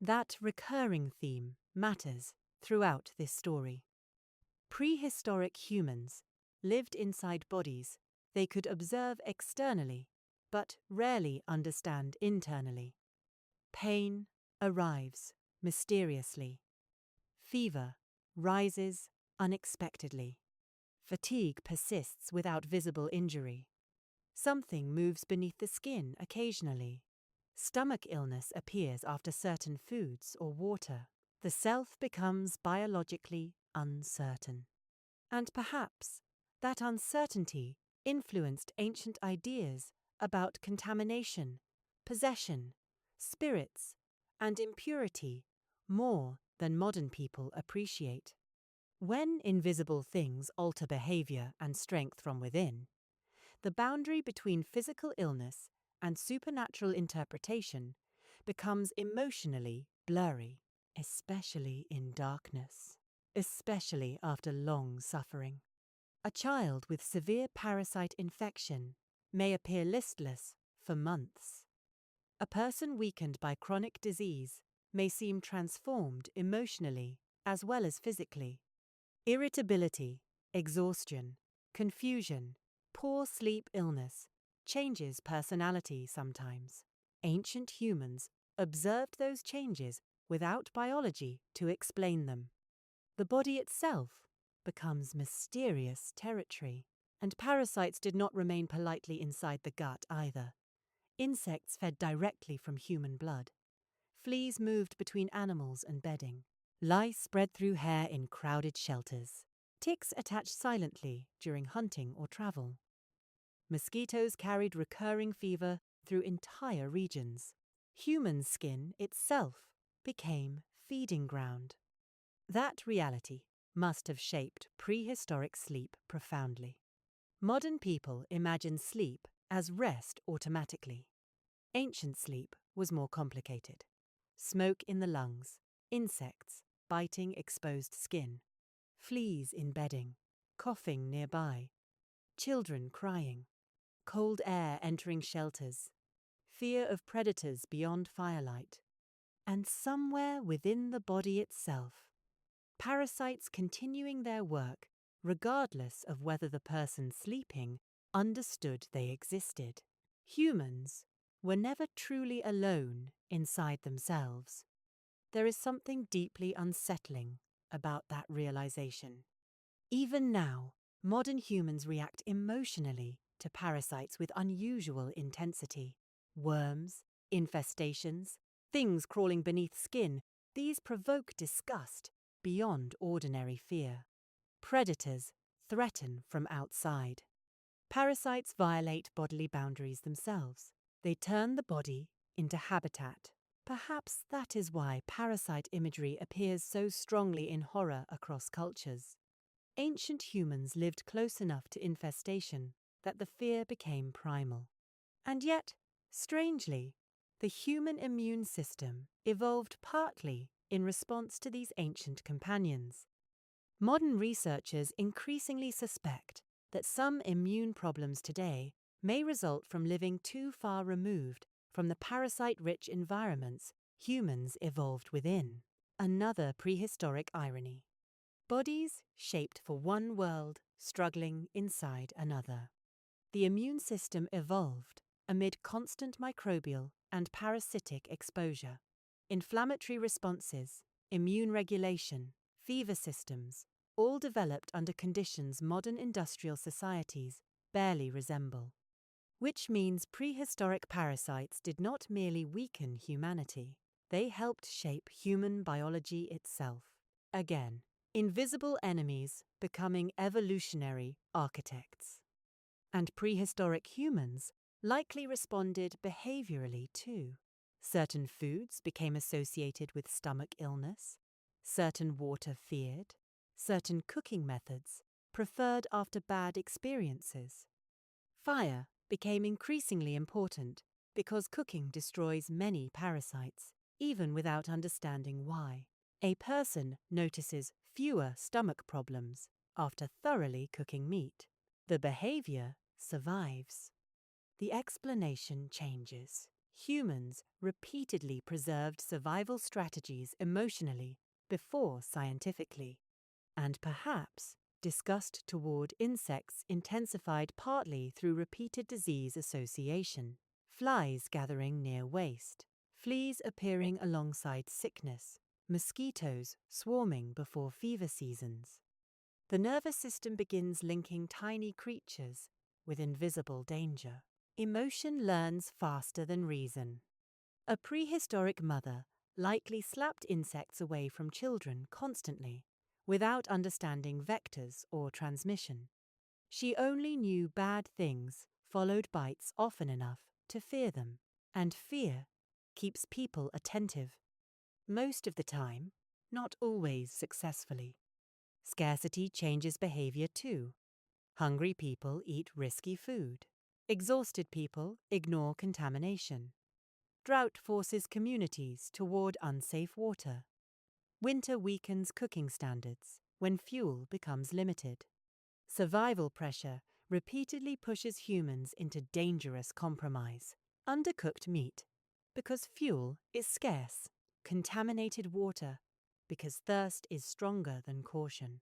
That recurring theme matters throughout this story. Prehistoric humans lived inside bodies they could observe externally, but rarely understand internally. Pain arrives mysteriously. Fever rises unexpectedly. Fatigue persists without visible injury. Something moves beneath the skin occasionally. Stomach illness appears after certain foods or water. The self becomes biologically uncertain. And perhaps that uncertainty influenced ancient ideas about contamination, possession, spirits, and impurity more than modern people appreciate. When invisible things alter behavior and strength from within, the boundary between physical illness and supernatural interpretation becomes emotionally blurry, especially in darkness, especially after long suffering. A child with severe parasite infection may appear listless for months. A person weakened by chronic disease may seem transformed emotionally as well as physically. Irritability, exhaustion, confusion, poor sleep illness changes personality sometimes. Ancient humans observed those changes without biology to explain them. The body itself becomes mysterious territory, and parasites did not remain politely inside the gut either. Insects fed directly from human blood. Fleas moved between animals and bedding. Lice spread through hair in crowded shelters. Ticks attached silently during hunting or travel. Mosquitoes carried recurring fever through entire regions. Human skin itself became feeding ground. That reality must have shaped prehistoric sleep profoundly. Modern people imagine sleep as rest automatically. Ancient sleep was more complicated. Smoke in the lungs, insects biting exposed skin, fleas in bedding, coughing nearby, children crying, cold air entering shelters, fear of predators beyond firelight, and somewhere within the body itself, parasites continuing their work regardless of whether the person sleeping understood they existed. Humans were never truly alone inside themselves. There is something deeply unsettling about that realization. Even now, modern humans react emotionally to parasites with unusual intensity. Worms, infestations, things crawling beneath skin, these provoke disgust beyond ordinary fear. Predators threaten from outside. Parasites violate bodily boundaries themselves. They turn the body into habitat. Perhaps that is why parasite imagery appears so strongly in horror across cultures. Ancient humans lived close enough to infestation that the fear became primal. And yet, strangely, the human immune system evolved partly in response to these ancient companions. Modern researchers increasingly suspect that some immune problems today may result from living too far removed from the parasite-rich environments humans evolved within. Another prehistoric irony. Bodies shaped for one world, struggling inside another. The immune system evolved amid constant microbial and parasitic exposure. Inflammatory responses, immune regulation, fever systems, all developed under conditions modern industrial societies barely resemble. Which means prehistoric parasites did not merely weaken humanity, they helped shape human biology itself. Again, invisible enemies becoming evolutionary architects. And prehistoric humans likely responded behaviorally too. Certain foods became associated with stomach illness, certain water feared, certain cooking methods preferred after bad experiences. Fire became increasingly important because cooking destroys many parasites, even without understanding why. A person notices fewer stomach problems after thoroughly cooking meat. The behavior survives. The explanation changes. Humans repeatedly preserved survival strategies emotionally before scientifically, and perhaps disgust toward insects intensified partly through repeated disease association. Flies gathering near waste, fleas appearing alongside sickness, mosquitoes swarming before fever seasons. The nervous system begins linking tiny creatures with invisible danger. Emotion learns faster than reason. A prehistoric mother likely slapped insects away from children constantly, without understanding vectors or transmission. She only knew bad things followed bites often enough to fear them, and fear keeps people attentive. Most of the time, not always successfully. Scarcity changes behavior too. Hungry people eat risky food. Exhausted people ignore contamination. Drought forces communities toward unsafe water. Winter weakens cooking standards when fuel becomes limited. Survival pressure repeatedly pushes humans into dangerous compromise. Undercooked meat, because fuel is scarce. Contaminated water, because thirst is stronger than caution.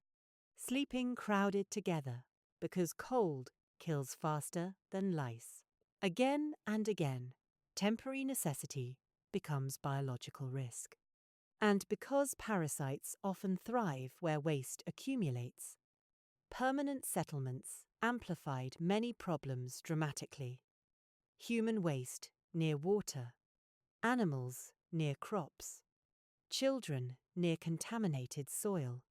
Sleeping crowded together, because cold kills faster than lice. Again and again, temporary necessity becomes biological risk. And because parasites often thrive where waste accumulates, permanent settlements amplified many problems dramatically. Human waste near water, animals near crops, children near contaminated soil,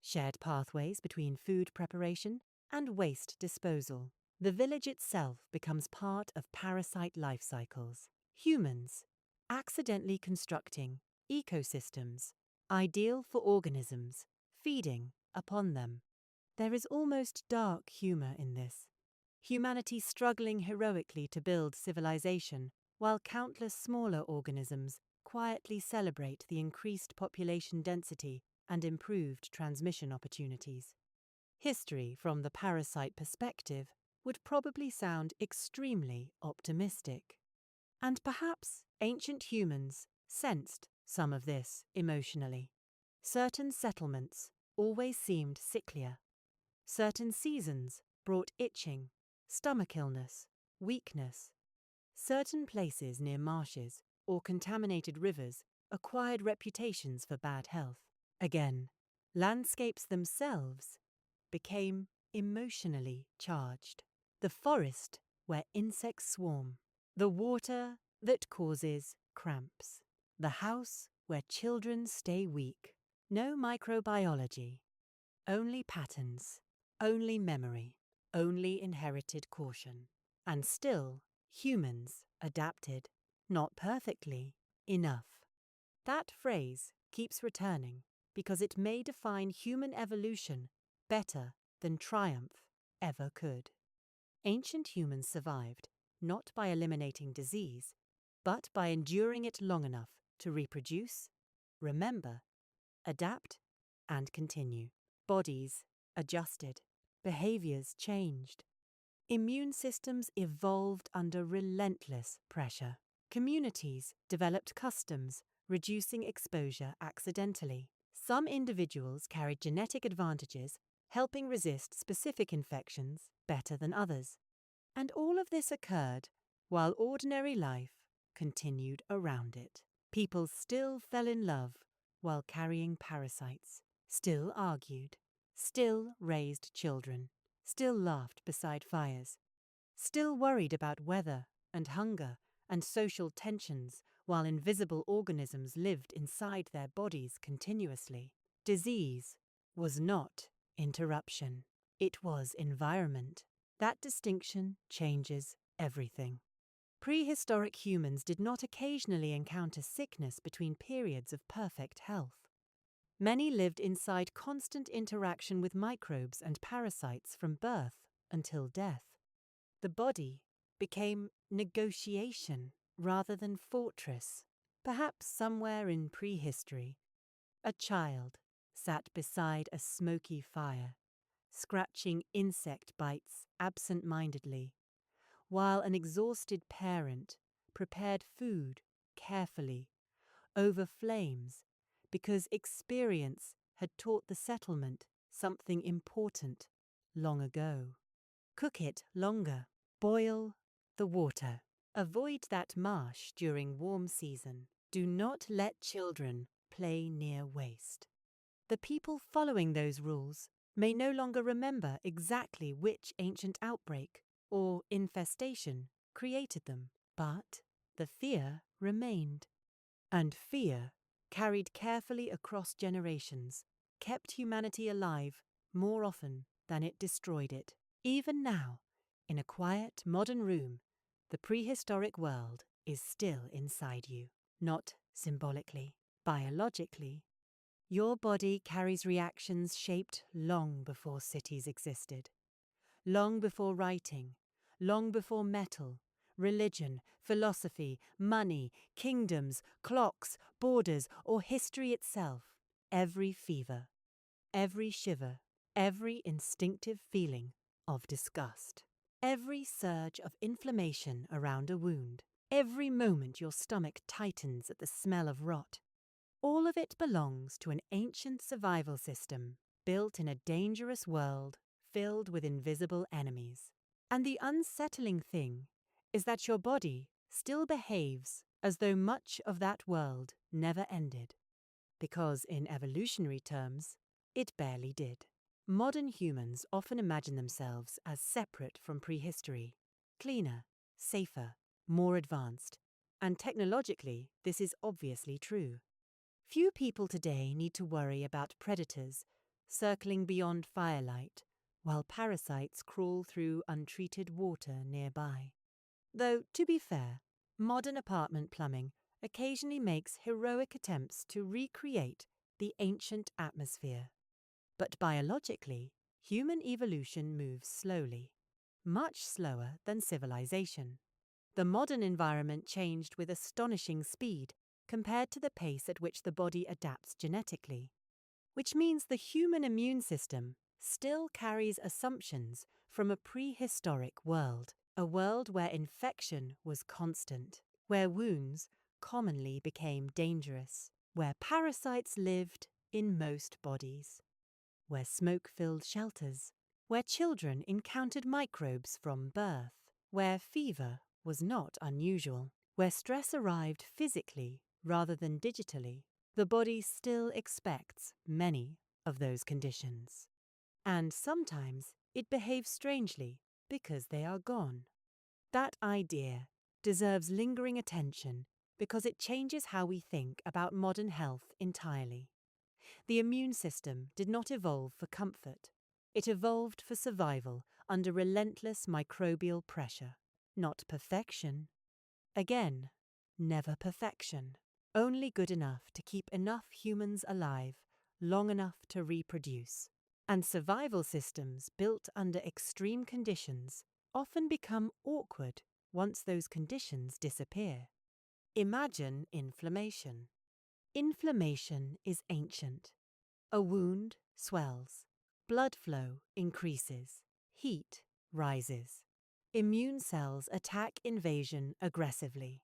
shared pathways between food preparation and waste disposal. The village itself becomes part of parasite life cycles. Humans accidentally constructing ecosystems, ideal for organisms feeding upon them. There is almost dark humor in this. Humanity struggling heroically to build civilization, while countless smaller organisms quietly celebrate the increased population density and improved transmission opportunities. History from the parasite perspective would probably sound extremely optimistic. And perhaps ancient humans sensed some of this emotionally. Certain settlements always seemed sicklier. Certain seasons brought itching, stomach illness, weakness. Certain places near marshes or contaminated rivers acquired reputations for bad health. Again, landscapes themselves became emotionally charged. The forest where insects swarm, the water that causes cramps, the house where children stay weak. No microbiology, only patterns, only memory, only inherited caution. And still, humans adapted, not perfectly, enough. That phrase keeps returning because it may define human evolution better than triumph ever could. Ancient humans survived not by eliminating disease, but by enduring it long enough to reproduce, remember, adapt, and continue. Bodies adjusted, behaviors changed. Immune systems evolved under relentless pressure. Communities developed customs, reducing exposure accidentally. Some individuals carried genetic advantages, helping resist specific infections better than others. And all of this occurred while ordinary life continued around it. People still fell in love while carrying parasites, still argued, still raised children, still laughed beside fires, still worried about weather and hunger and social tensions while invisible organisms lived inside their bodies continuously. Disease was not interruption. It was environment. That distinction changes everything. Prehistoric humans did not occasionally encounter sickness between periods of perfect health. Many lived inside constant interaction with microbes and parasites from birth until death. The body became negotiation rather than fortress. Perhaps somewhere in prehistory, a child sat beside a smoky fire, scratching insect bites absent-mindedly, while an exhausted parent prepared food carefully over flames because experience had taught the settlement something important long ago. Cook it longer. Boil the water. Avoid that marsh during warm season. Do not let children play near waste. The people following those rules may no longer remember exactly which ancient outbreak or infestation created them, but the fear remained. And fear, carried carefully across generations, kept humanity alive more often than it destroyed it. Even now, in a quiet, modern room, the prehistoric world is still inside you. Not symbolically, biologically. Your body carries reactions shaped long before cities existed. Long before writing, long before metal, religion, philosophy, money, kingdoms, clocks, borders, or history itself. Every fever, every shiver, every instinctive feeling of disgust, every surge of inflammation around a wound, every moment your stomach tightens at the smell of rot. All of it belongs to an ancient survival system built in a dangerous world filled with invisible enemies. And the unsettling thing is that your body still behaves as though much of that world never ended, because in evolutionary terms, it barely did. Modern humans often imagine themselves as separate from prehistory, cleaner, safer, more advanced, and technologically this is obviously true. Few people today need to worry about predators circling beyond firelight, while parasites crawl through untreated water nearby. Though, to be fair, modern apartment plumbing occasionally makes heroic attempts to recreate the ancient atmosphere. But biologically, human evolution moves slowly, much slower than civilization. The modern environment changed with astonishing speed compared to the pace at which the body adapts genetically, which means the human immune system still carries assumptions from a prehistoric world, a world where infection was constant, where wounds commonly became dangerous, where parasites lived in most bodies, where smoke-filled shelters, where children encountered microbes from birth, where fever was not unusual, where stress arrived physically rather than digitally. The body still expects many of those conditions. And sometimes it behaves strangely because they are gone. That idea deserves lingering attention because it changes how we think about modern health entirely. The immune system did not evolve for comfort. It evolved for survival under relentless microbial pressure, not perfection. Again, never perfection. Only good enough to keep enough humans alive long enough to reproduce. And survival systems built under extreme conditions often become awkward once those conditions disappear. Imagine inflammation. Inflammation is ancient. A wound swells, blood flow increases, heat rises. Immune cells attack invasion aggressively.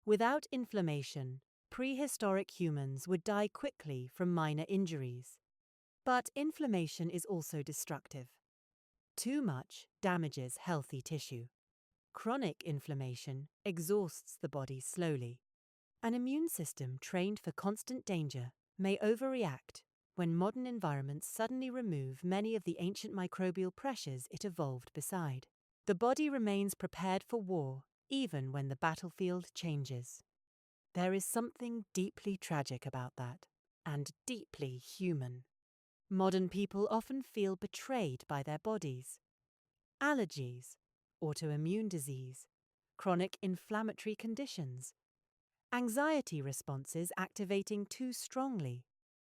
Without inflammation, prehistoric humans would die quickly from minor injuries. But inflammation is also destructive. Too much damages healthy tissue. Chronic inflammation exhausts the body slowly. An immune system trained for constant danger may overreact when modern environments suddenly remove many of the ancient microbial pressures it evolved beside. The body remains prepared for war even when the battlefield changes. There is something deeply tragic about that, and deeply human. Modern people often feel betrayed by their bodies. Allergies, autoimmune disease, chronic inflammatory conditions, anxiety responses activating too strongly,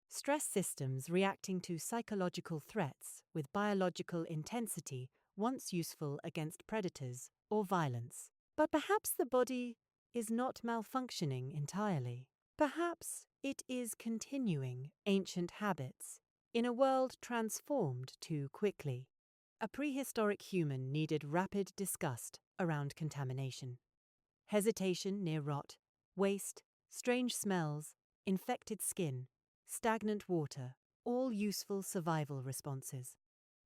stress systems reacting to psychological threats with biological intensity once useful against predators or violence. But perhaps the body is not malfunctioning entirely. Perhaps it is continuing ancient habits in a world transformed too quickly. A prehistoric human needed rapid disgust around contamination. Hesitation near rot, waste, strange smells, infected skin, stagnant water, all useful survival responses.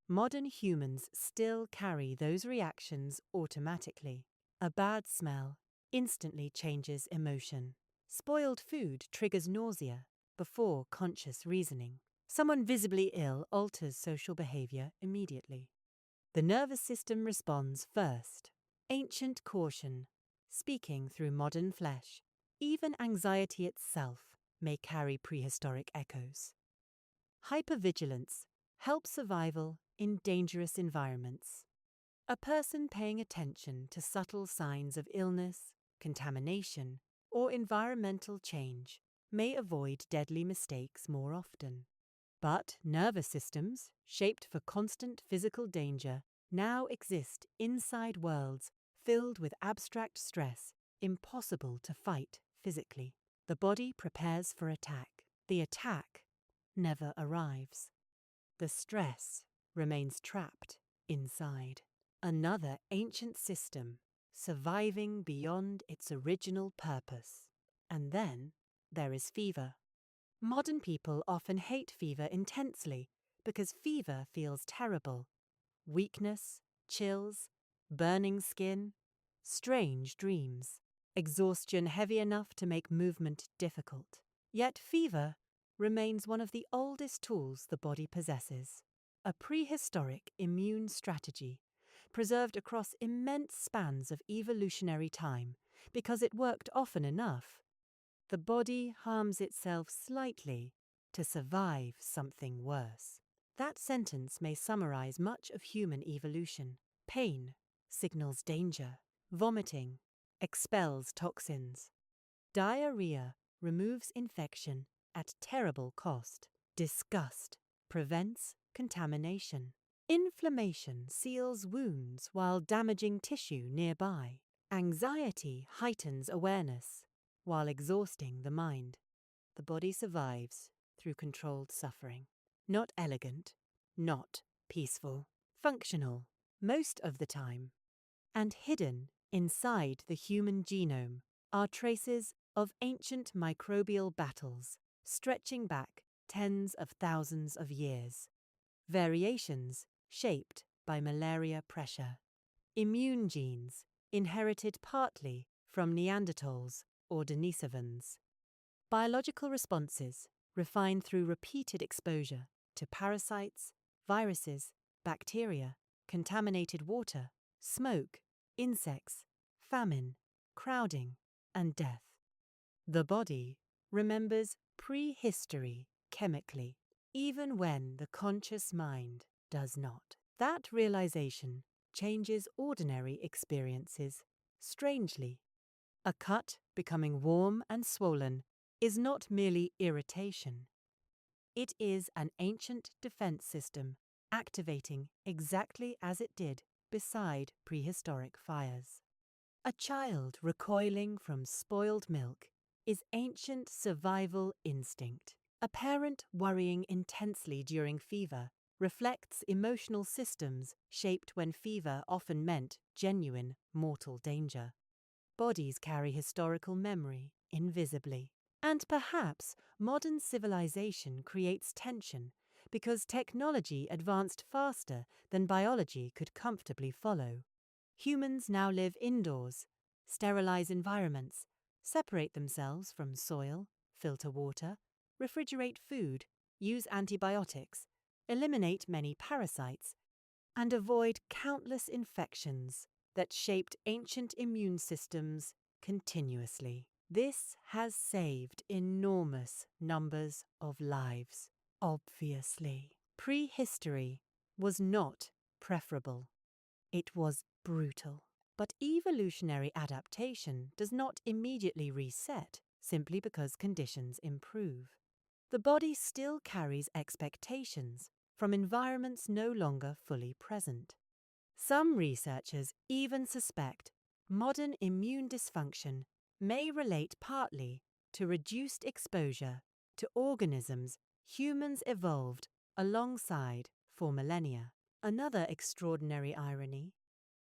Modern humans still carry those reactions automatically. A bad smell instantly changes emotion. Spoiled food triggers nausea before conscious reasoning. Someone visibly ill alters social behavior immediately. The nervous system responds first. Ancient caution, speaking through modern flesh. Even anxiety itself may carry prehistoric echoes. Hypervigilance helps survival in dangerous environments. A person paying attention to subtle signs of illness, contamination, or environmental change may avoid deadly mistakes more often. But nervous systems, shaped for constant physical danger, now exist inside worlds filled with abstract stress, impossible to fight physically. The body prepares for attack. The attack never arrives. The stress remains trapped inside. Another ancient system, surviving beyond its original purpose. And then there is fever. Modern people often hate fever intensely because fever feels terrible. Weakness, chills, burning skin, strange dreams, exhaustion heavy enough to make movement difficult. Yet fever remains one of the oldest tools the body possesses, a prehistoric immune strategy preserved across immense spans of evolutionary time because it worked often enough. The body harms itself slightly to survive something worse. That sentence may summarize much of human evolution. Pain signals danger. Vomiting expels toxins. Diarrhea removes infection at terrible cost. Disgust prevents contamination. Inflammation seals wounds while damaging tissue nearby. Anxiety heightens awareness while exhausting the mind. The body survives through controlled suffering. Not elegant, not peaceful, functional most of the time. And hidden inside the human genome are traces of ancient microbial battles stretching back tens of thousands of years. Variations shaped by malaria pressure. Immune genes inherited partly from Neanderthals or Denisovans. Biological responses refined through repeated exposure to parasites, viruses, bacteria, contaminated water, smoke, insects, famine, crowding, and death. The body remembers prehistory chemically, even when the conscious mind does not. That realization changes ordinary experiences strangely. A cut becoming warm and swollen is not merely irritation. It is an ancient defense system activating exactly as it did beside prehistoric fires. A child recoiling from spoiled milk is ancient survival instinct. A parent worrying intensely during fever reflects emotional systems shaped when fever often meant genuine mortal danger. Bodies carry historical memory invisibly. And perhaps modern civilization creates tension because technology advanced faster than biology could comfortably follow. Humans now live indoors, sterilize environments, separate themselves from soil, filter water, refrigerate food, use antibiotics, eliminate many parasites, and avoid countless infections that shaped ancient immune systems continuously. This has saved enormous numbers of lives, obviously. Prehistory was not preferable. It was brutal. But evolutionary adaptation does not immediately reset simply because conditions improve. The body still carries expectations from environments no longer fully present. Some researchers even suspect modern immune dysfunction may relate partly to reduced exposure to organisms humans evolved alongside for millennia. Another extraordinary irony: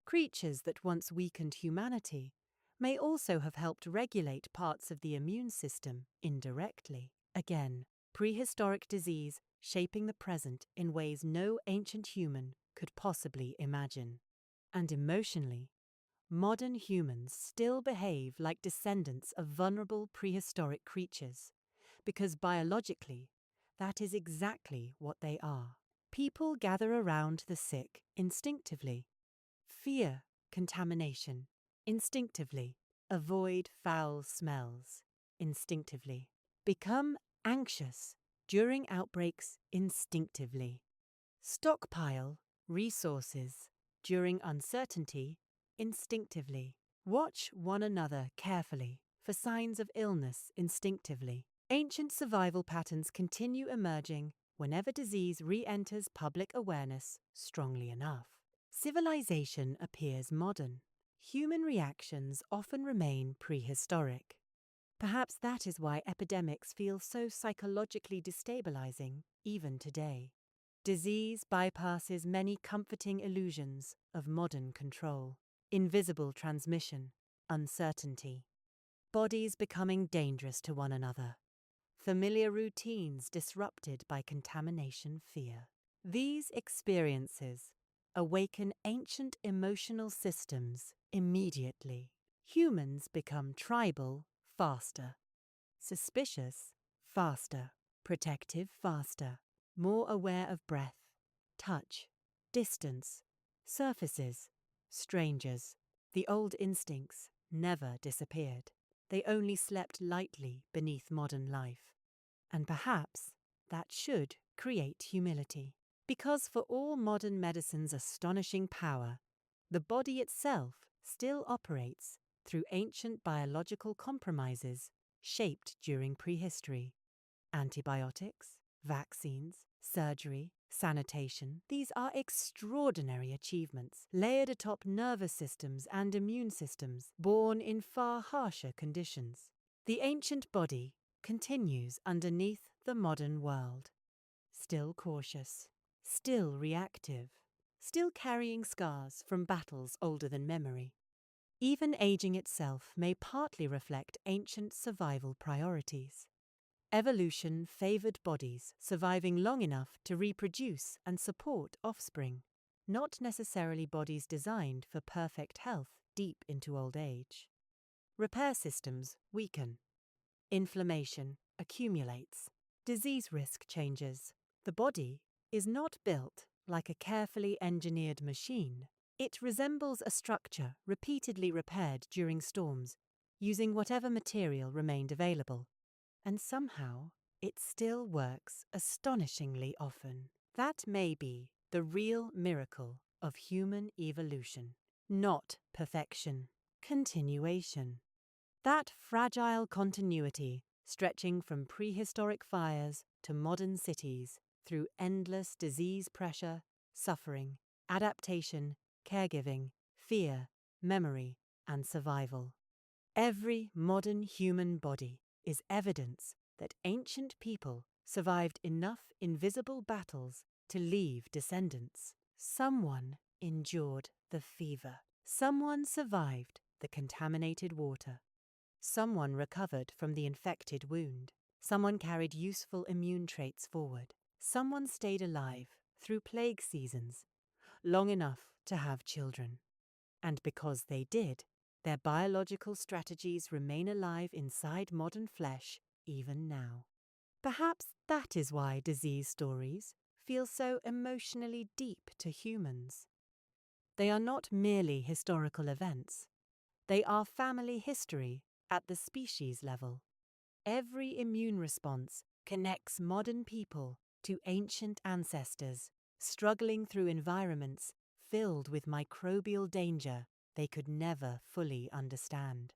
creatures that once weakened humanity may also have helped regulate parts of the immune system indirectly. Again, prehistoric disease shaping the present in ways no ancient human could possibly imagine. And emotionally, modern humans still behave like descendants of vulnerable prehistoric creatures, because biologically, that is exactly what they are. People gather around the sick instinctively, fear contamination instinctively, avoid foul smells instinctively, become anxious during outbreaks instinctively, stockpile resources during uncertainty instinctively, watch one another carefully for signs of illness instinctively. Ancient survival patterns continue emerging whenever disease re-enters public awareness strongly enough. Civilization appears modern. Human reactions often remain prehistoric. Perhaps that is why epidemics feel so psychologically destabilizing even today. Disease bypasses many comforting illusions of modern control. Invisible transmission, uncertainty, bodies becoming dangerous to one another, familiar routines disrupted by contamination fear. These experiences awaken ancient emotional systems immediately. Humans become tribal faster, suspicious faster, protective faster, more aware of breath, touch, distance, surfaces, strangers. The old instincts never disappeared. They only slept lightly beneath modern life. And perhaps that should create humility. Because for all modern medicine's astonishing power, the body itself still operates through ancient biological compromises shaped during prehistory. Antibiotics, vaccines, surgery, sanitation, these are extraordinary achievements, layered atop nervous systems and immune systems, born in far harsher conditions. The ancient body continues underneath the modern world. Still cautious, still reactive, still carrying scars from battles older than memory. Even aging itself may partly reflect ancient survival priorities. Evolution favored bodies surviving long enough to reproduce and support offspring, not necessarily bodies designed for perfect health deep into old age. Repair systems weaken. Inflammation accumulates. Disease risk changes. The body is not built like a carefully engineered machine. It resembles a structure repeatedly repaired during storms, using whatever material remained available. And somehow, it still works astonishingly often. That may be the real miracle of human evolution. Not perfection, continuation. That fragile continuity, stretching from prehistoric fires to modern cities, through endless disease pressure, suffering, adaptation, caregiving, fear, memory, and survival. Every modern human body is evidence that ancient people survived enough invisible battles to leave descendants. Someone endured the fever. Someone survived the contaminated water. Someone recovered from the infected wound. Someone carried useful immune traits forward. Someone stayed alive through plague seasons, long enough to have children. And because they did, their biological strategies remain alive inside modern flesh even now. Perhaps that is why disease stories feel so emotionally deep to humans. They are not merely historical events. They are family history at the species level. Every immune response connects modern people to ancient ancestors, struggling through environments filled with microbial danger they could never fully understand.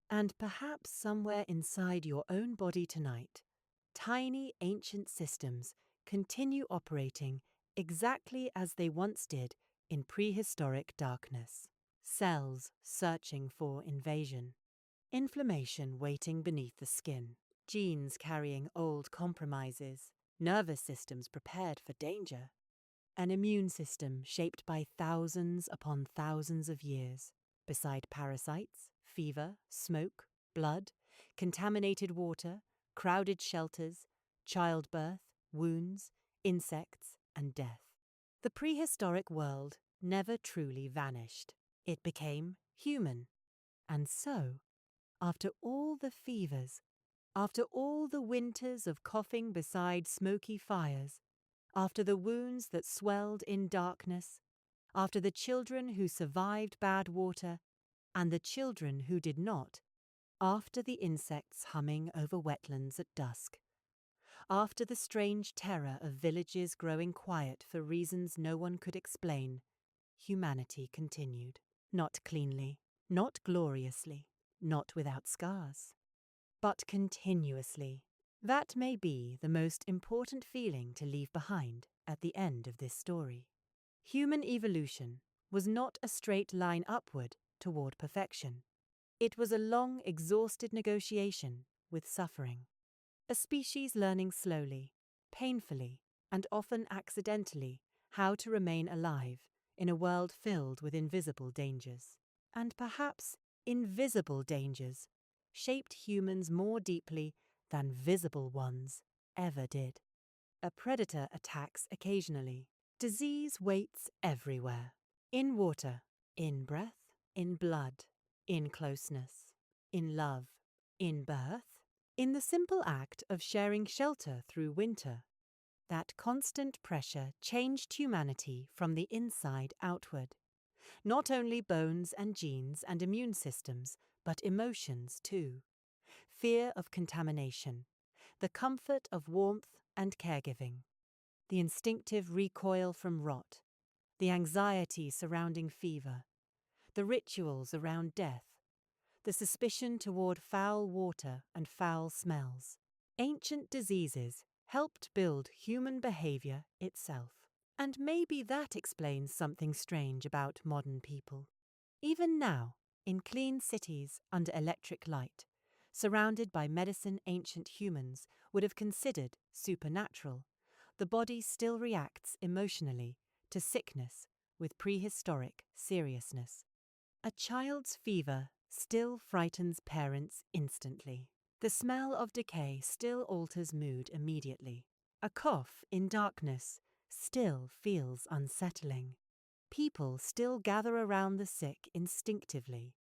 And perhaps somewhere inside your own body tonight, tiny ancient systems continue operating exactly as they once did in prehistoric darkness. Cells searching for invasion. Inflammation waiting beneath the skin. Genes carrying old compromises. Nervous systems prepared for danger. An immune system shaped by thousands upon thousands of years, beside parasites, fever, smoke, blood, contaminated water, crowded shelters, childbirth, wounds, insects, and death. The prehistoric world never truly vanished. It became human. And so, after all the fevers, after all the winters of coughing beside smoky fires, after the wounds that swelled in darkness, after the children who survived bad water, and the children who did not, after the insects humming over wetlands at dusk, after the strange terror of villages growing quiet for reasons no one could explain, humanity continued. Not cleanly, not gloriously, not without scars, but continuously. That may be the most important feeling to leave behind at the end of this story. Human evolution was not a straight line upward toward perfection. It was a long, exhausted negotiation with suffering. A species learning slowly, painfully, and often accidentally how to remain alive in a world filled with invisible dangers. And perhaps invisible dangers shaped humans more deeply than visible ones ever did. A predator attacks occasionally. Disease waits everywhere. In water, in breath, in blood, in closeness, in love, in birth, in the simple act of sharing shelter through winter. That constant pressure changed humanity from the inside outward. Not only bones and genes and immune systems, but emotions too. Fear of contamination, the comfort of warmth and caregiving, the instinctive recoil from rot, the anxiety surrounding fever, the rituals around death, the suspicion toward foul water and foul smells. Ancient diseases helped build human behavior itself. And maybe that explains something strange about modern people. Even now, in clean cities under electric light, surrounded by medicine ancient humans would have considered supernatural, the body still reacts emotionally to sickness with prehistoric seriousness. A child's fever still frightens parents instantly. The smell of decay still alters mood immediately. A cough in darkness still feels unsettling. People still gather around the sick instinctively,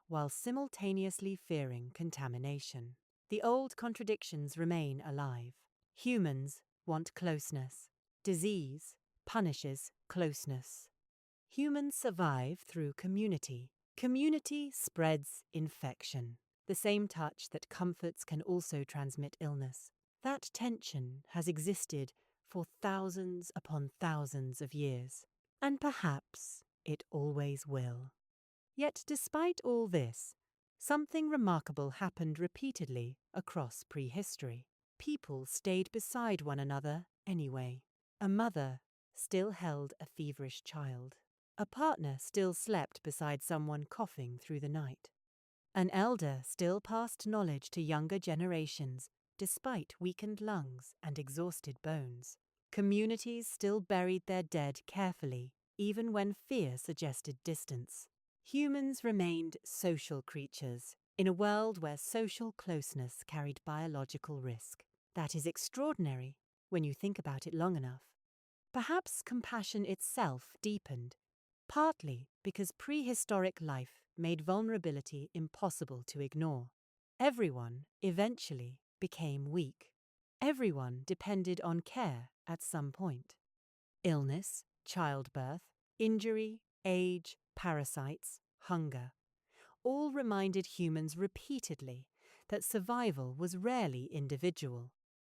while simultaneously fearing contamination. The old contradictions remain alive. Humans want closeness. Disease punishes closeness. Humans survive through community. Community spreads infection. The same touch that comforts can also transmit illness. That tension has existed for thousands upon thousands of years, and perhaps it always will. Yet despite all this, something remarkable happened repeatedly across prehistory. People stayed beside one another anyway. A mother still held a feverish child. A partner still slept beside someone coughing through the night. An elder still passed knowledge to younger generations, despite weakened lungs and exhausted bones. Communities still buried their dead carefully, even when fear suggested distance. Humans remained social creatures in a world where social closeness carried biological risk. That is extraordinary when you think about it long enough. Perhaps compassion itself deepened, partly because prehistoric life made vulnerability impossible to ignore. Everyone eventually became weak. Everyone depended on care at some point. Illness, childbirth, injury, age, parasites, hunger, all reminded humans repeatedly that survival was rarely individual.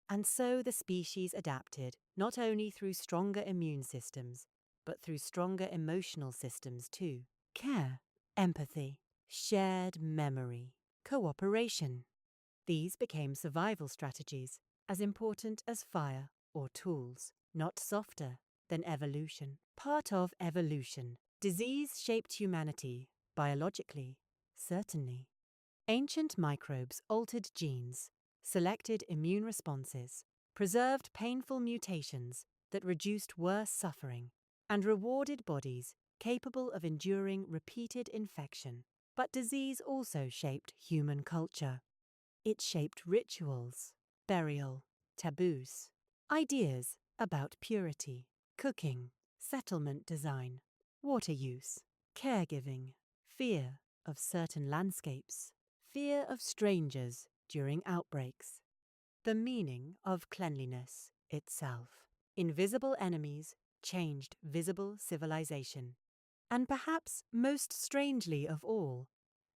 And so the species adapted not only through stronger immune systems, but through stronger emotional systems too. Care, empathy, shared memory, cooperation. These became survival strategies as important as fire or tools, not softer than evolution. Part of evolution, disease shaped humanity biologically, certainly. Ancient microbes altered genes, selected immune responses, preserved painful mutations that reduced worse suffering, and rewarded bodies capable of enduring repeated infection. But disease also shaped human culture. It shaped rituals, burial, taboos, ideas about purity, cooking, settlement design, water use, caregiving, fear of certain landscapes, fear of strangers during outbreaks, the meaning of cleanliness itself. Invisible enemies changed visible civilization. And perhaps most strangely of all,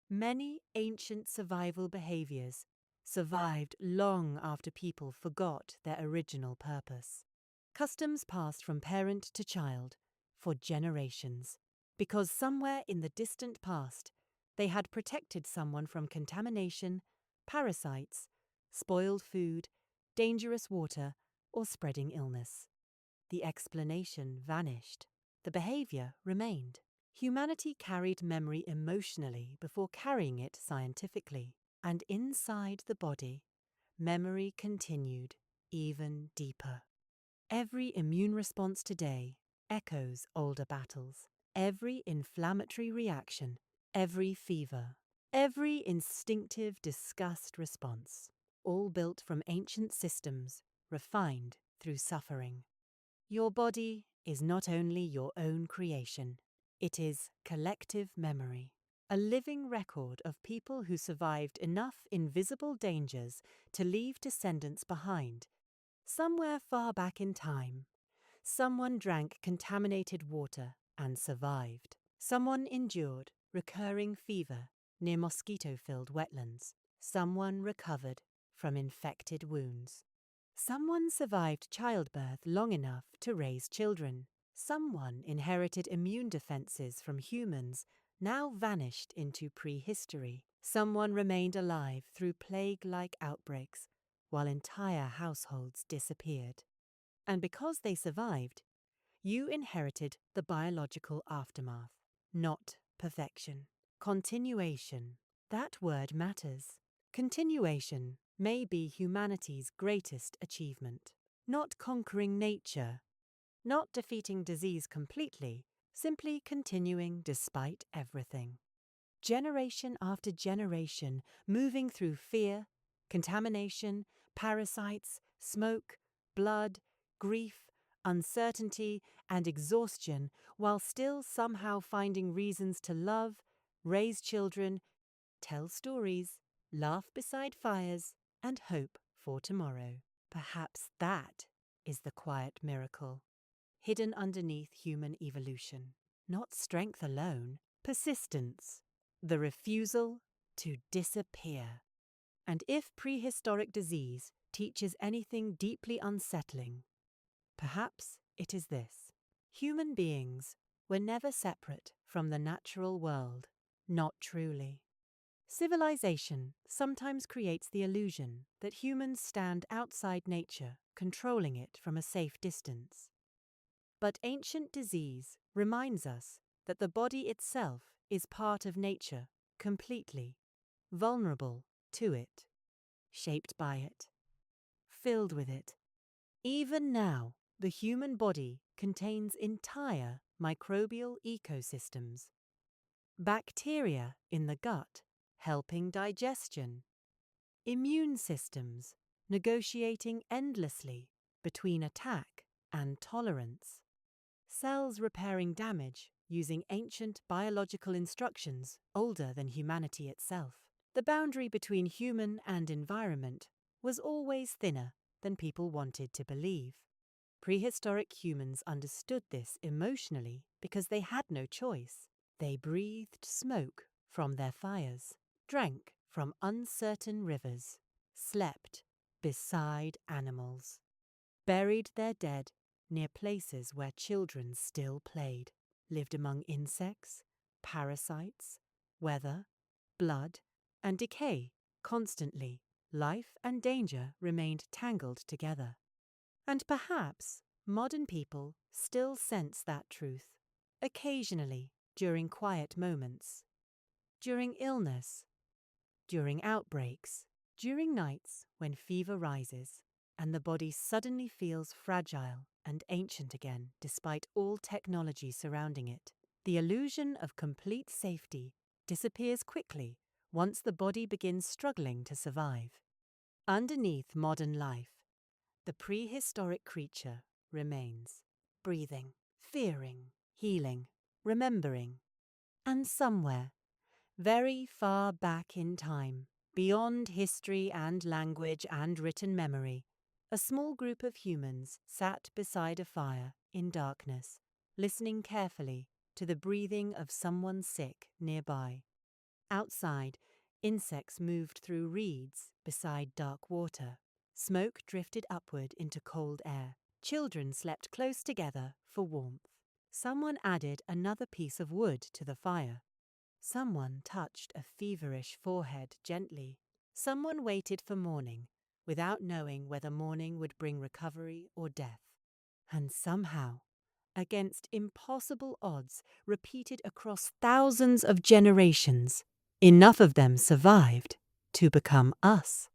many ancient survival behaviors survived long after people forgot their original purpose. Customs passed from parent to child for generations, because somewhere in the distant past they had protected someone from contamination, parasites, spoiled food, dangerous water, or spreading illness. The explanation vanished. The behavior remained. Humanity carried memory emotionally before carrying it scientifically, and inside the body, memory continued even deeper. Every immune response today echoes older battles. Every inflammatory reaction, every fever, every instinctive disgust response, all built from ancient systems, refined through suffering. Your body is not only your own creation, it is collective memory, a living record of people who survived enough invisible dangers to leave descendants behind. Somewhere far back in time, someone drank contaminated water and survived. Someone endured recurring fever near mosquito-filled wetlands. Someone recovered from infected wounds. Someone survived childbirth long enough to raise children. Someone inherited immune defenses from humans now vanished into prehistory. Someone remained alive through plague-like outbreaks, while entire households disappeared. And because they survived, you inherited the biological aftermath, not perfection. Continuation. That word matters. Continuation may be humanity's greatest achievement. Not conquering nature, not defeating disease completely, simply continuing despite everything. Generation after generation, moving through fear, contamination, parasites, smoke, blood, grief, uncertainty, and exhaustion, while still somehow finding reasons to love, raise children, tell stories, laugh beside fires, and hope for tomorrow. Perhaps that is the quiet miracle, hidden underneath human evolution. Not strength alone, persistence, the refusal to disappear. And if prehistoric disease teaches anything deeply unsettling, perhaps it is this: human beings were never separate from the natural world, not truly. Civilization sometimes creates the illusion that humans stand outside nature, controlling it from a safe distance. But ancient disease reminds us that the body itself is part of nature completely, vulnerable to it, shaped by it, filled with it. Even now, the human body contains entire microbial ecosystems. Bacteria in the gut helping digestion. Immune systems negotiating endlessly between attack and tolerance. Cells repairing damage using ancient biological instructions older than humanity itself. The boundary between human and environment was always thinner than people wanted to believe. Prehistoric humans understood this emotionally because they had no choice. They breathed smoke from their fires, drank from uncertain rivers, slept beside animals, buried their dead near places where children still played, lived among insects, parasites, weather, blood, and decay constantly. Life and danger remained tangled together. And perhaps modern people still sense that truth, occasionally during quiet moments, during illness, during outbreaks, during nights when fever rises and the body suddenly feels fragile and ancient again despite all technology surrounding it. The illusion of complete safety disappears quickly once the body begins struggling to survive. Underneath modern life, the prehistoric creature remains, breathing, fearing, healing, remembering. And somewhere, very far back in time, beyond history and language and written memory, a small group of humans sat beside a fire in darkness, listening carefully to the breathing of someone sick nearby. Outside, insects moved through reeds beside dark water. Smoke drifted upward into cold air. Children slept close together for warmth. Someone added another piece of wood to the fire. Someone touched a feverish forehead gently. Someone waited for morning, without knowing whether morning would bring recovery or death. And somehow, against impossible odds repeated across thousands of generations, enough of them survived to become us.